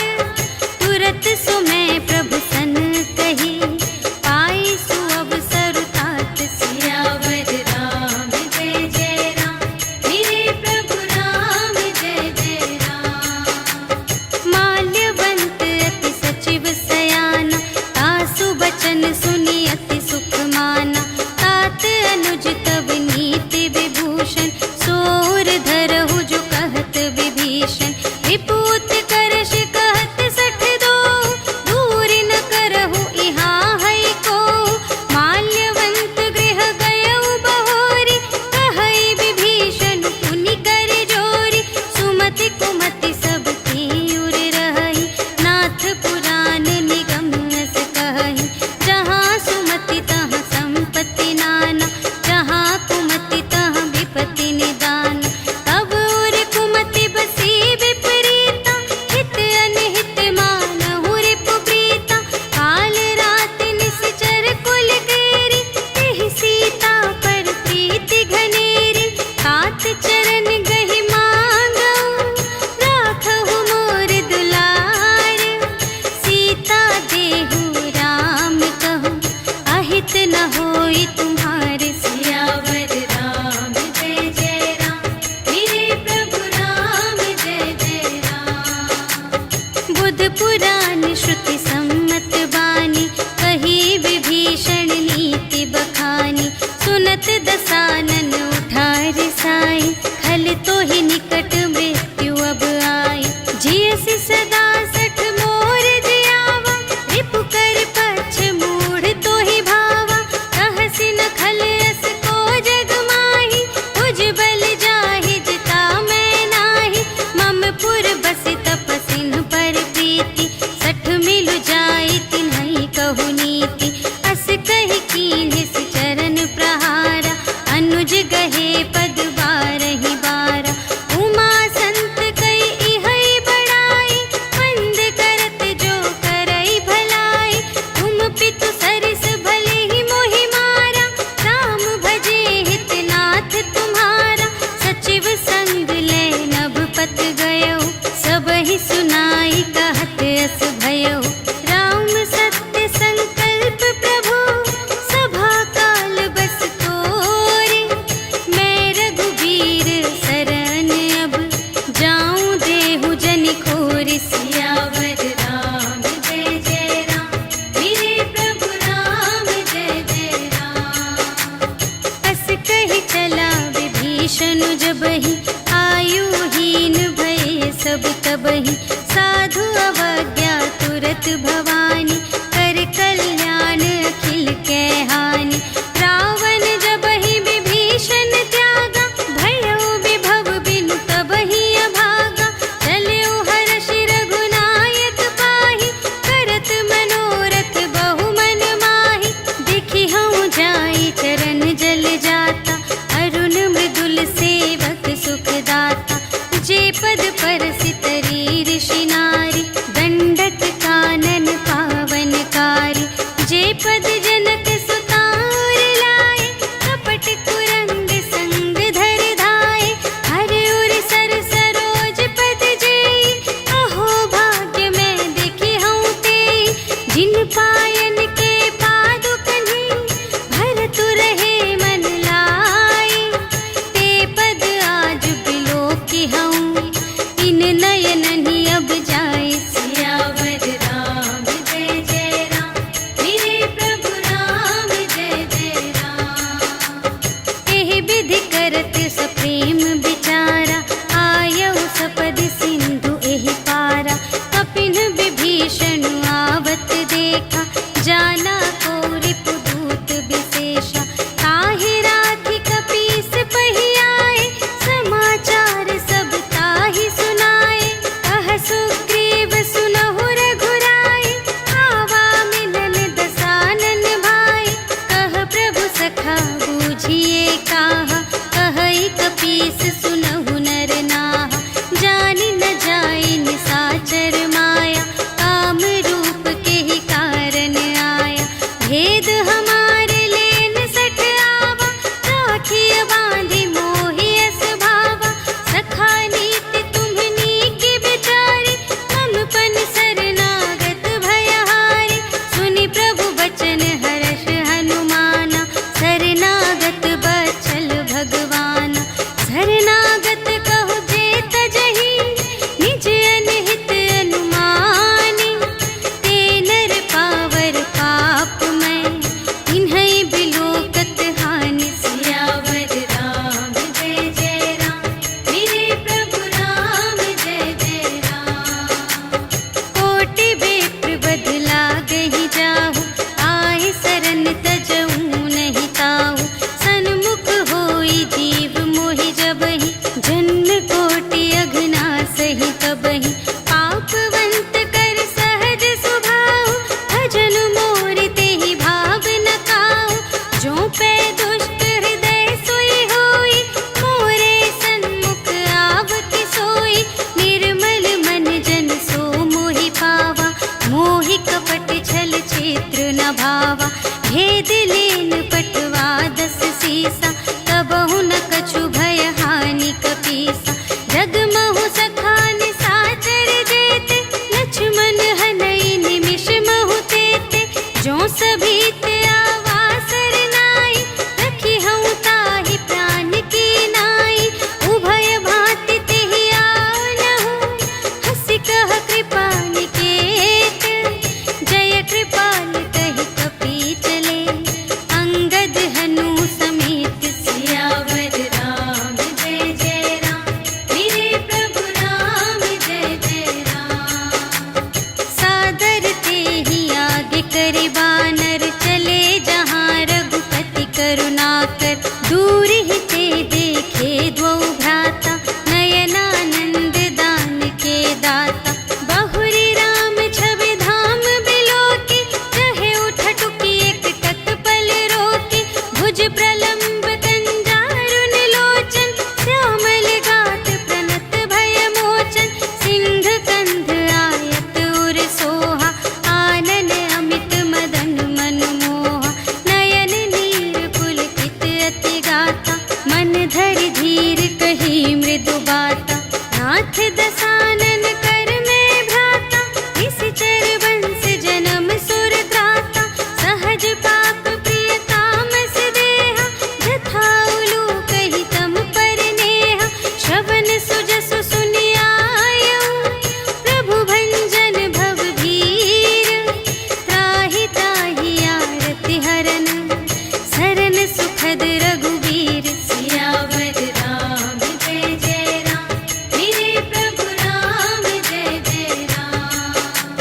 तुरत सुमय प्रभु सन कही, पाई सुअवसर तात। सियावर राम जय जय राम, मेरे प्रभु राम जय जय राम। माल्यवंत अति सचिव सयाना, तासु बचन सुनि अति सुख माना। तात अनुज तब नीति विभूषण, सोर धरहु जो कहत विभीषण। विपूत करश कहत सठ दो, दूर न करहु इहाँ है को। माल्यवंत गृह गयउ बहोरी, कहई विभीषण पुनि कर जोरी। सुमति कुमति सब की उर रहई, नाथ पुराण निगम अस कहई। जहाँ सुमति तहाँ संपत्ति नाना, जहाँ कुमति तहाँ विपत्ति निदान। तब उर कुमति बसी विपरीता, हित अनहित मानहु रिपु प्रीता। काल रात निश्चर कुल केरी, तेहि सीता पर प्रीति घनेरी। तात चरण गहि मांगऊ, राखहु मोर दुलार। सीता देहु राम कहूँ, अहित न होई तुम्हारे। सियावर राम जय जय राम, मेरे प्रभु राम जय जय राम। बुध पुराण श्रुति सम्मत बानी, कही विभीषण नीति बखानी। सुनत दसानन उठा रिसाई, खल तो ही निकट मृत्यु अब आई। जियसि सदा सठ मोर जियावा, रिपु कर पक्ष मूढ़ तो ही भावा। कहसि न खल अस को जग माही, तुझ बल जाहि जिता मैं नाही। मम पुर बसि तपसिन पर प्रीति, सठ मिलु जाई तिन्हई कहु नीति। अस कहि कीन्हिस चरण प्रहारा, अनुज गहे पद बारहि बारा। उमा संत कई इहै बड़ाई, मंद करत जो करई भलाई। तुम पितु सरिस भले ही मोहि मारा, राम भजे हित नाथ तुम्हारा। सचिव संग ले नभ पत गयो, सबहि सुनाई कहत अस भयो। राम सत्य संकल्प प्रभु, सभा काल बस तोरे। मैं रघुबीर शरण अब, जाऊं देहु जनि खोरि। सियावर राम जय जय राम, मेरे प्रभु राम जय जय राम। अस कहि चला विभीषण जबहि, आयुहीन भये सब तबहि। साधु अवज्ञा तुरत भवानी, कर कल्याण अखिल कै हानि। रावण जबहि विभीषण त्यागा, भयउ विभव बिनु तबहि अभागा। चलउ हर्षि रघुनायक पाहि, करत मनोरथ बहु मन माहि। देखि हऊँ जाई चरण जल जाता, अरुण मृदुल सेवक सुखदाता। जे पद परसितरी ऋषि नारी, दंडक कानन पावनकारी। जे पद जनक सुतार लाए, कपट कुरंग संग धर धाए। हर उर सर सरोज पद जेई, अहो भाग्य मैं देखी हूँ तेई। जिन पायन के पादु कन्ही, भरतु रहे मन लाई। ते पद आज बिलोकी हूँ, इन नयन ही अब जाए। सियावर राम जय जय राम, मेरे प्रभु राम जय जय राम। एहि विधि करत सप्रेम विचारा, आयउ सपदि सिंधु एहि पारा। कपिन विभीषण आवत देखा, जाना को रिपुदूत विशेषा। ताहि राखि कपीस पहियाए, समाचार सब ताहि सुनाए। कह सुग्रीव सुनहु रघुराई, आवा मिलन दसानन भाई। कह प्रभु सखा बूझिए काहा, कहई कपीस गावा। भेद लेन पटवा 10 सीसा, कबहु न कछु भय हानि कपीसा। जगमहु सखान साचर जेते, लक्ष्मण हनई निमिष महु तेते। जो सभी ते आवासर नाई, रखी हूँ ताहि प्राण की नाई। उभय भांति तेहि आवनहु, हंसि कह कृपा निकेत। जय कृपाल कहि कपी चले, अंगद हनु समेत। सियावर राम जय जय राम, मेरे प्रभु राम जय जय राम। सादर तेहि आगे करि बानर, चले जहाँ रघुपति करुणाकर। दूर ही ते देखे द्वौ भ्राता, नयनानंद दान के दाता। बहुरी राम छवि धाम बिलोके, चहे उठ टुकी एक तत्पल रोके। भुज प्रलंब कंजारुन लोचन, श्यामल गात प्रणत भय मोचन। सिंध कंध आयत उर सोहा, आनन अमित मदन मनमोहा। नयन नीर पुलकित अति गाता, मन धरि धीर कही मृदु बाता। नाथ दसानन कर में भ्राता, निश्चर वंश जन्म सुर त्राता। सहज पाप प्रिय तामस देहा, जथा उलूकहि तम पर नेहा। श्रवण सुजसु सुनियायऊ, प्रभु भंजन भव भीर। त्राहि ताहि आरति हरन, सरन सुखद रघुबीर। सियावर राम जय जय राम, मेरे प्रभु राम जय जय राम।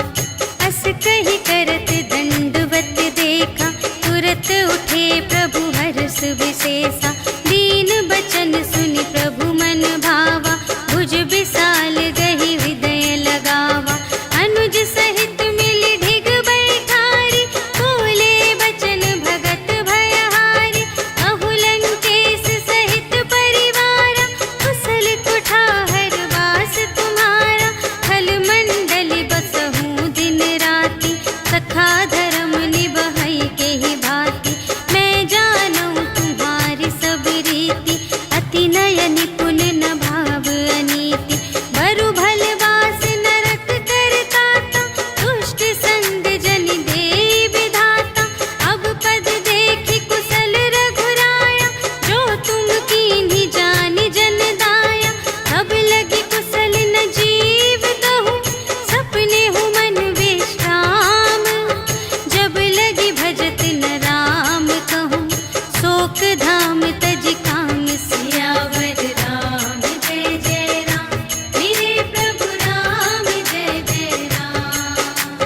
अस कहि करत दंडवत देखा, तुरत उठे प्रभु हर्ष विशेषा। दीन बचन सुनि प्रभु मन भावा, भुज विशाल गहि हृदय लगावा। अनुज सहित मिलि ढिग बैठारी, बोले बचन भगत भयहारी। कहु लंकेश सहित परिवारा, कुशल कुठार वास तुम्हारा। खल मंडल बसहु दिन राति, सखा धर्म निबहै केहि भांति। मैं जानऊँ तुम्हारी सब रीति, अति नय निपुण न भाव अनीति। बरु भल वास नरक करताता, दुष्ट संग जन देई विधाता। अब पद देखि कुशल रघुराया, जो तुम कीन्ही जानि जन दाया। अब लगी कुशल न जीव दहु, सपने हूँ मन विश्राम। जब लगी भजत न राम कहूँ, शोक धाम तज काम। सियावर राम जय जय राम, मेरे प्रभु राम जय जय राम।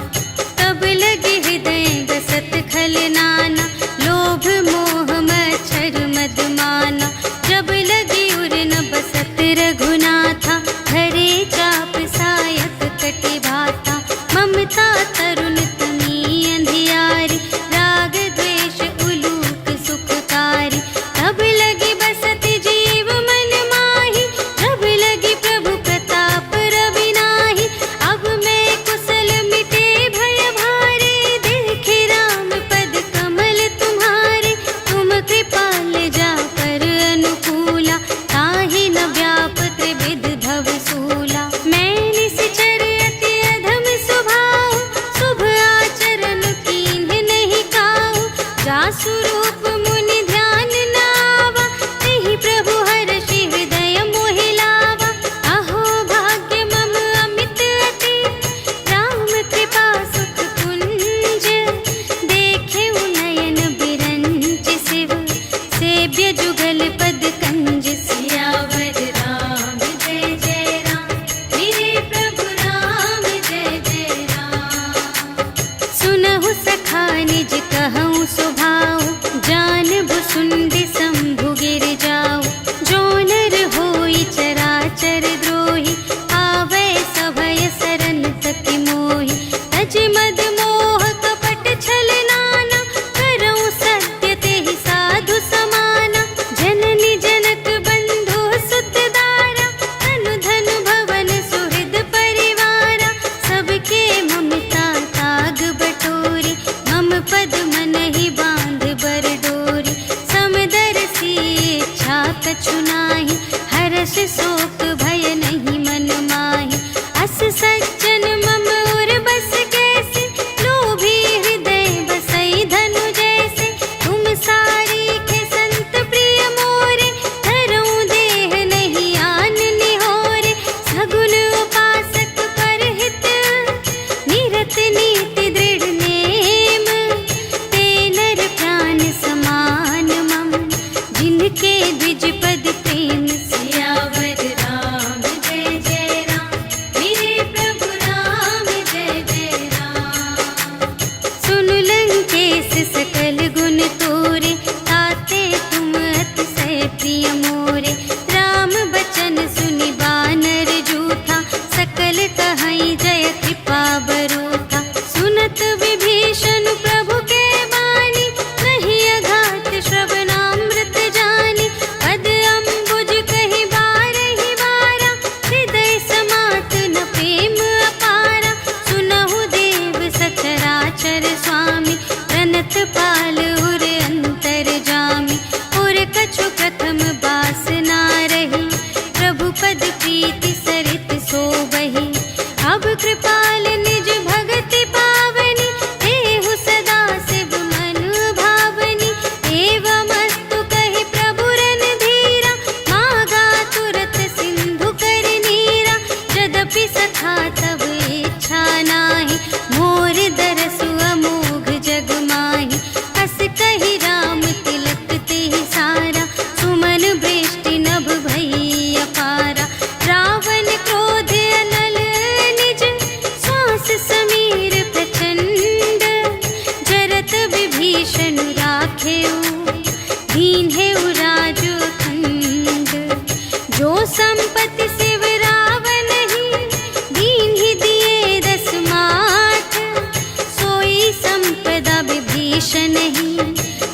तब लगे हृदय गसत खल नाना, लोभ मोह मच्छर मद माना। जब लगी उर न बसत रघुनाथा, धरे चाप सायक कटि भाता। ममता तरुण तनी अंधियारी, राग द्वेष उलूक सुखकारी। तब लगी बसत जीव मन माही, जब लगी प्रभु प्रताप रवि नाही। अब मैं कुशल मिटे भय भारे, देखे राम पद कमल तुम्हारे। तुम कृपाल जा पर अनुकूला, ताहि न व्यापत विध भव सूला। मैं निश्चर अति अधम स्वभाव, शुभ आचरण कीन्ह नहीं काहू। जासु रूप मुनि ध्यान न आवा, तेहि प्रभु हर्षि हृदय मोहि लावा। अहो भाग्य मम अमित अति, राम कृपा सुख कुंज। देखे नयन बिरंच शिव, सेव्य जुगल पद कंज। सियावर राम जय जय राम, मेरे प्रभु राम जय जय राम। सुनहु सखा निज कहूँ सुभाऊ, कही बांध बर डोरी। समदर्शी इच्छा कछु नाही, हर्ष शोक भय नहीं मन माही। अस सज्जन मम उर बस कैसे, लोभी हृदय बसई धनु जैसे। तुम सारी के संत प्रिय मोरे, धरऊं देह नहीं आन निहोरे। सगुन उपासक परहित, निरत नीति दृढ़ नेम। ते नर प्राण समान मम, जिनके द्विज पद प्रेम। सियावर राम जय जय राम, मेरे प्रभु राम जय जय राम। सुन लंकेश सकल गुण तोरे, ताते तुम अतिशय प्रिय मोरे। राम बचन सुनि बानर जूठा, सकल कहई जय कृपा बरूठा। सुनत विभीषण प्रभु के बानी, नहीं अघात श्रवणामृत जानी। पद अम्बुज कहि बारहि बारा, हृदय समात न प्रेम अपारा। सुनहु देव सचराचर स्वामी, प्रणत पाल उर अंतर जामी। उर कछु प्रथम बासना रही, प्रभु पद प्रीति सरित सोबहि। अब कृपाल निज भगति पावनी, देहु सदा शिव मन भावनी। एवमस्तु कहि प्रभु रणधीरा, मागा तुरत सिंधु कर नीरा। यद्यपि सखा तब इच्छा नाही, मोर दरसु अमोघ जग माही। अस कहि राम तिलक तेहि सारा, सुमन वृष्टि नभ भई अपारा। रावण क्रोध अनल निज, श्वास समीर प्रचंड। जरत विभीषण राखेउ, दीन्हेउ राजु खंड। जो संपत्ति शिव रावण ही, दीन्हि दिए दस माठ। सोई संपदा विभीषण ही,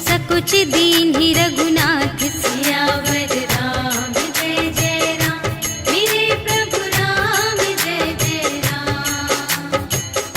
सकुच दीन्हि रघुनाथ। सियावर राम जय जय राम, मेरे प्रभु राम जय जय राम।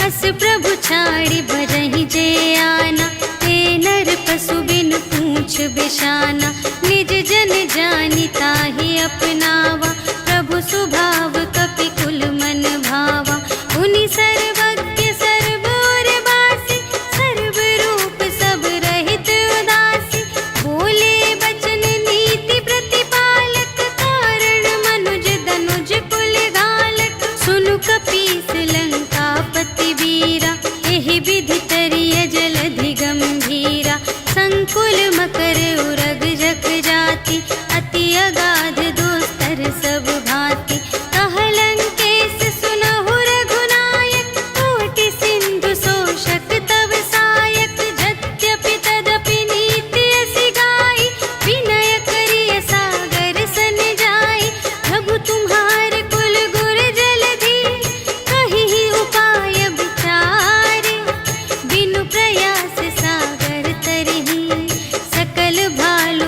अस प्रभु छाड़ि भरहि जे आना, ते नर पशु बिन पूछ बिशाना। निज जन जानि ताहि अपनावा, प्रभु सुभाव कपि कुल मन भावा। उनि सर्वज्ञ सर्व और बासी, सर्व रूप सब रहित उदासी। बोले बचन नीति प्रतिपालक, कारण मनुज दनुज कुल घालक। सुनु कपीस लंकापति वीरा, एहि विधि तरिय जलधि गंभीरा। संकुल मकर उरग जख जाति, अति अगाध दोस्तर सब भांति। कह लंकेश सुनहु रघुनायक, कोटि सिंधु शोषक तव सायक। यद्यपि तदपि नीति असि गाई, विनय करिय सागर सन जाई। प्रभु तुम्हार कुल गुर जलधि, कहिहि उपाय विचारे। बिनु प्रयास सागर तरहि, सकल भालु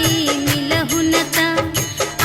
मिलहु न ता,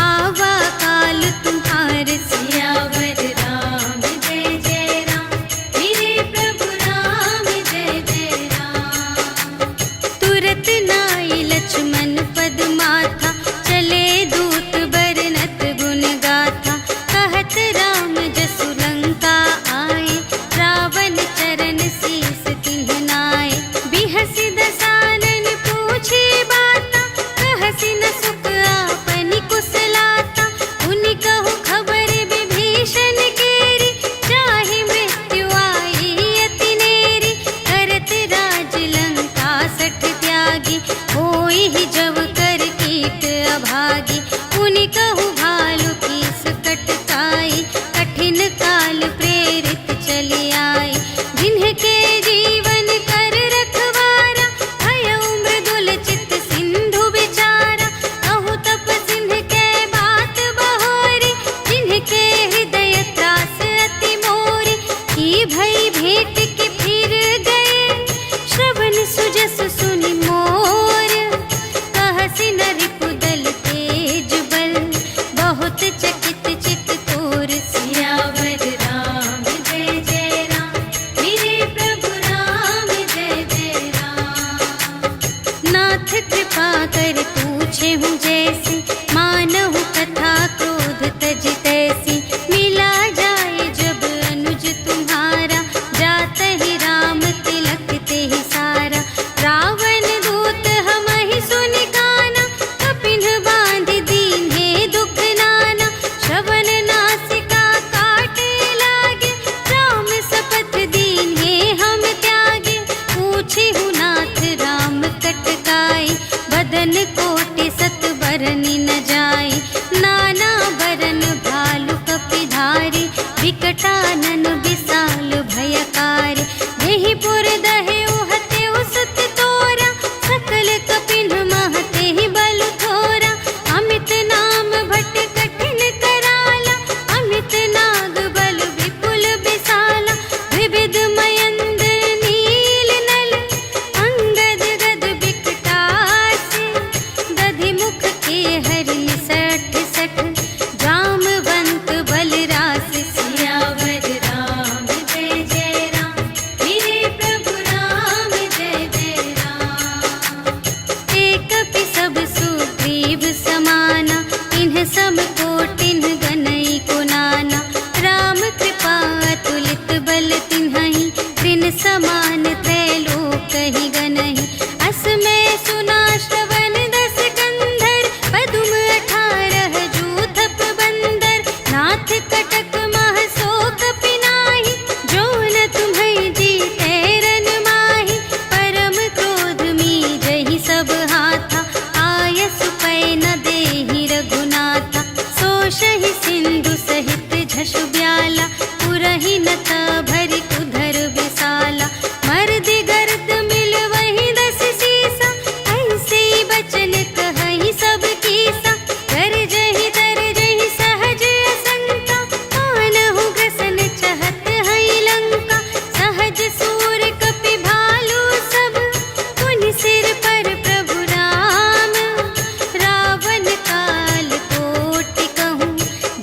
आवा काल तुम्हार सियावर राम जय जय राम, मेरे प्रभु राम जय जय राम। तुरत नाई लक्ष्मण पद माथा, चले दूत बरनत गुण गाथा, कहत राम जसु लंका आए, रावण चरण शीस तिन्ह नाए। बिहसि दसानन पूछे बाता, कहसि न सुख आपनि कुशलाता, उनि कहु खबर विभीषण केरी, चाहि मृत्यु आई अति नेरी। करत राज लंका सठ त्यागी, होई ही जब कर कीट अभागी। उनि कहु भालु कीस कटकाई, कठिन काल प्रेरित चली आई। जिन्हके जीवन कर रखवारा, भयउ मृदुल चित सिंधु विचारा। कहु तप सिंध के बात बहोरी, जिन्हके हृदय त्रास अति मोरी। की भई भेंट के फिर गए, श्रवण सुजस सुनि मोर। कहसि न रिपुदल तेज बल, बहुत चकित चित तोर। सियावर राम जय जय राम, मेरे प्रभु राम जय जय राम। नाथ कृपा कर पूछे हूँ जैसी, मानहु कथा क्रोध तज तैसी। मिला जाए जब अनुज तुम्हारा, जात ही राम तिलक ते ही सारा। रावण दूत हमहि सुनि काना, कपिन बांध दीन्हे दुख नाना। श्रवण नासिका काटे लागे, राम शपथ दीन्हे हम त्यागे। पूछे हूँ नाथ राम कटकाई, बदन कोटि सत बरनि न जाई। नाना बरन भालु कपिधारी, विकटानन विशाल भयकारी। देहि पुर दहेउ हतेउ सुत तोरा, सकल कपिन महते ही बल थोरा। अमित नाम भट कठिन कराला, अमित नाग बल विपुल विशाला। विविध मयंद्र नील नल, अंगद गद विकटासी। दधि मुख के हरि सठ सठ, जामवंत बलरास। सियावर राम जय जय राम, मेरे प्रभु राम जय जय राम। एक पि सब सुग्रीव समाना, इन्ह सम कोटिन गनई को नाना। राम कृपा अतुलित बल तिन्हहि, त्रिन समान त्रैलोक ही गनहि। अस में सुना श्रवण दस कंधर, पदुम 18 जूथप बंदर। नाथ कटक मह शोक पिनाहि, जो न तुम्है जीते रन माहि। परम क्रोध मीजहि सब हाथा, आयसु पै न देहि रघुनाथा। सोषहि सिंधु सहित झसु ब्याला, पुरहि न त भरि उधर विशाला। मर्दि गर्द मिल वही दस सीसा, ऐसे बचन कहहि सब कीसा। गरजहि तरजहि सहज असंका, मानहु ग्रसन चहत हई लंका। सहज सूर कपि भालु सब, पुनि सिर पर प्रभु राम। रावण काल कोटि कहूँ,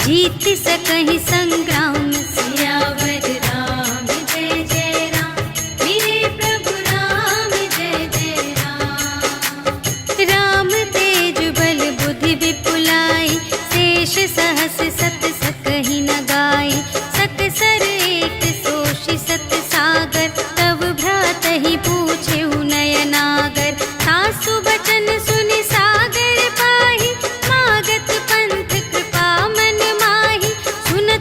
जीत सकहि संग्राम। सियावर राम जय जय राम, मेरे प्रभु राम जय जय राम। राम तेज बल बुद्धि विपुलाई, शेष सहस सत सकहि न गाई। सकसर एक सोषि सत सागर, तब भ्रातहि पूछेहु नयनागर। सासु बचन सुनि सागर पाहि, मागत पंथ कृपा मन माहि। सुन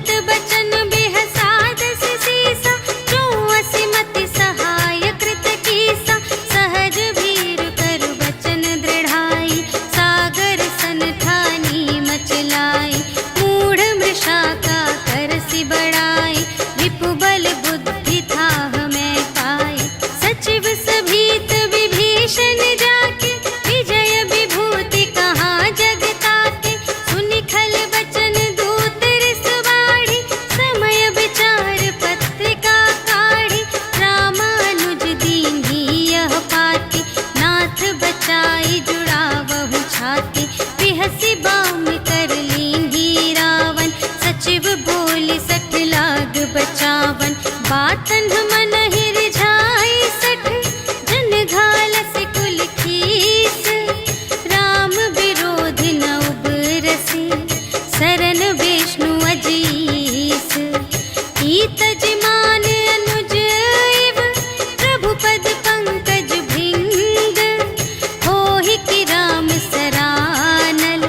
ताके, बिहसी बाम कर लीन्ही रावण। सचिव बोले 60 लाग बचावन, बातन मन हिरझाई 60, जन घालस कुल खीस। राम विरोधी न उबरसी, शरण विष्णु अजीस। ईतज मान अनुज इव, प्रभु पद पंकज भृंग। होहि कि राम सरानल,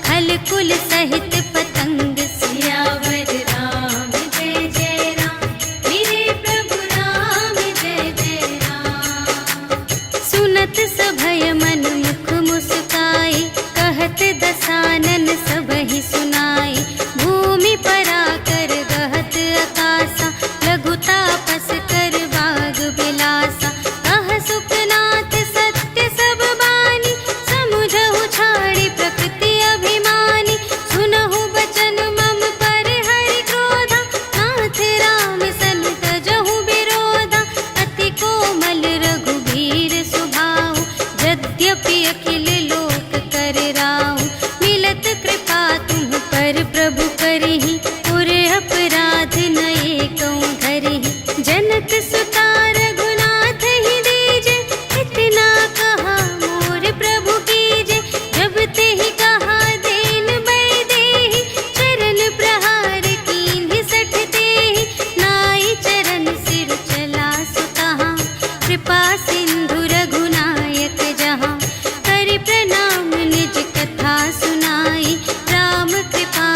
खल कुल सहित पतंग। सियावर राम जय जय राम, मेरे प्रभु राम जय जय राम। सुनत सभय मन मुख मुस्काई, कहत दसानन सबहि सुनाई। भूमि पराकर गहत आकासा, लघु तापस कर बाग बिलासा। कह सुखनाथ सत्य सब बानी, समुझहु छाड़ी प्रकृति अभिमानी। सुनहु बचन मम पर हरि क्रोधा, नाथ राम सन तजहु विरोधा। अति कोमल रघुबीर सुभाऊ, यद्यपि अखिल लोक कर राऊ। मिलत कृपा तुम पर प्रभु करहि, पुर अपराध न एकौ धरहि। जनक सुता रघुनाथ ही दीजे, इतना कहा मोर प्रभु कीजे। जब तेहि कहा देन बै देहि, चरण प्रहार कीन्हि 60 तेहि। नाई चरण सिर चला सुतहाँ, कृपा सिंधु रघुनायक जहाँ। करि प्रणाम निज कथा सुनाई, राम कृपा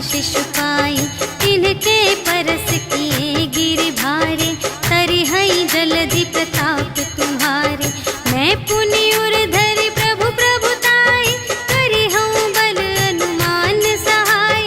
शिशुपाई, तिनके परस किए गिरि भारे, तरिहई जलधि प्रताप तुम्हारे। मैं पुनि उर धरि प्रभु प्रभुताई, करिहऊँ बल अनुमान सहाय।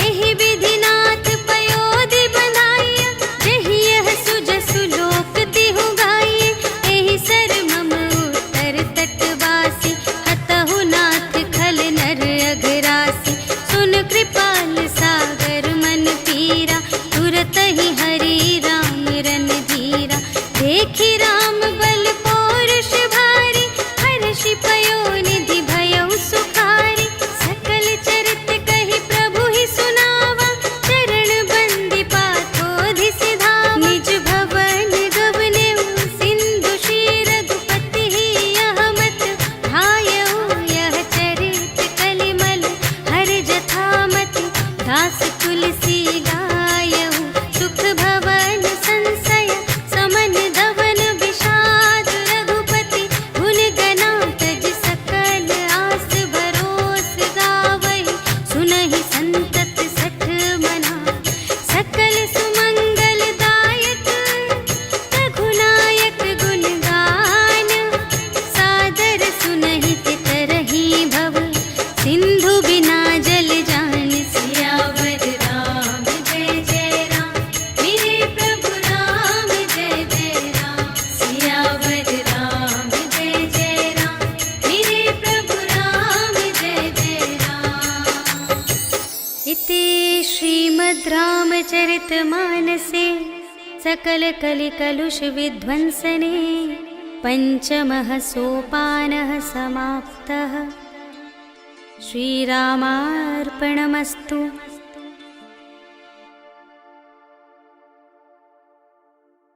एहि विधि नाथ पयोधि बंधाइया, जेहि यह सुजसु लोक तिहु गाइए। एहि सर मम उत्तर तटवासी, हतहु नाथ खल नर अघरासी। सुन कृपाल सागर मन पीरा, तुरत ही हरि राम रन धीरा। देखि राम बल पौरुष भारी, हर्षि पयोनिधि भयउ सुखारी। सकल चरित कहि प्रभु ही सुनावा, चरण बंदी पाथोधि सिधावा। निज भवन गवनेउ सिंधु श्री रघुपति ही, यह मत भायउ यह चरित कलिमल हर जथामति। दास तुलसी गायउ सुख भवन संशय, समन धवन विषाद रघुपति। भुल गना तज सकल आस भरोस गावहि, सुनहि संतत सठ मना। सकल सुमंगल दायक रघुनायक गुण गान, सादर सुनहि तितरहि भव, सिंधु बिना जल जान। सियावर राम जय जय राम, मेरे प्रभु राम जय जय राम। सियावर राम जय जय राम, मेरे प्रभु राम जय जय राम। इति श्रीमद् रामचरितमानसे सकल कलिकलुष विध्वंसने, पंचमः सोपानः समाप्तः। श्रीरामार्पणमस्तु।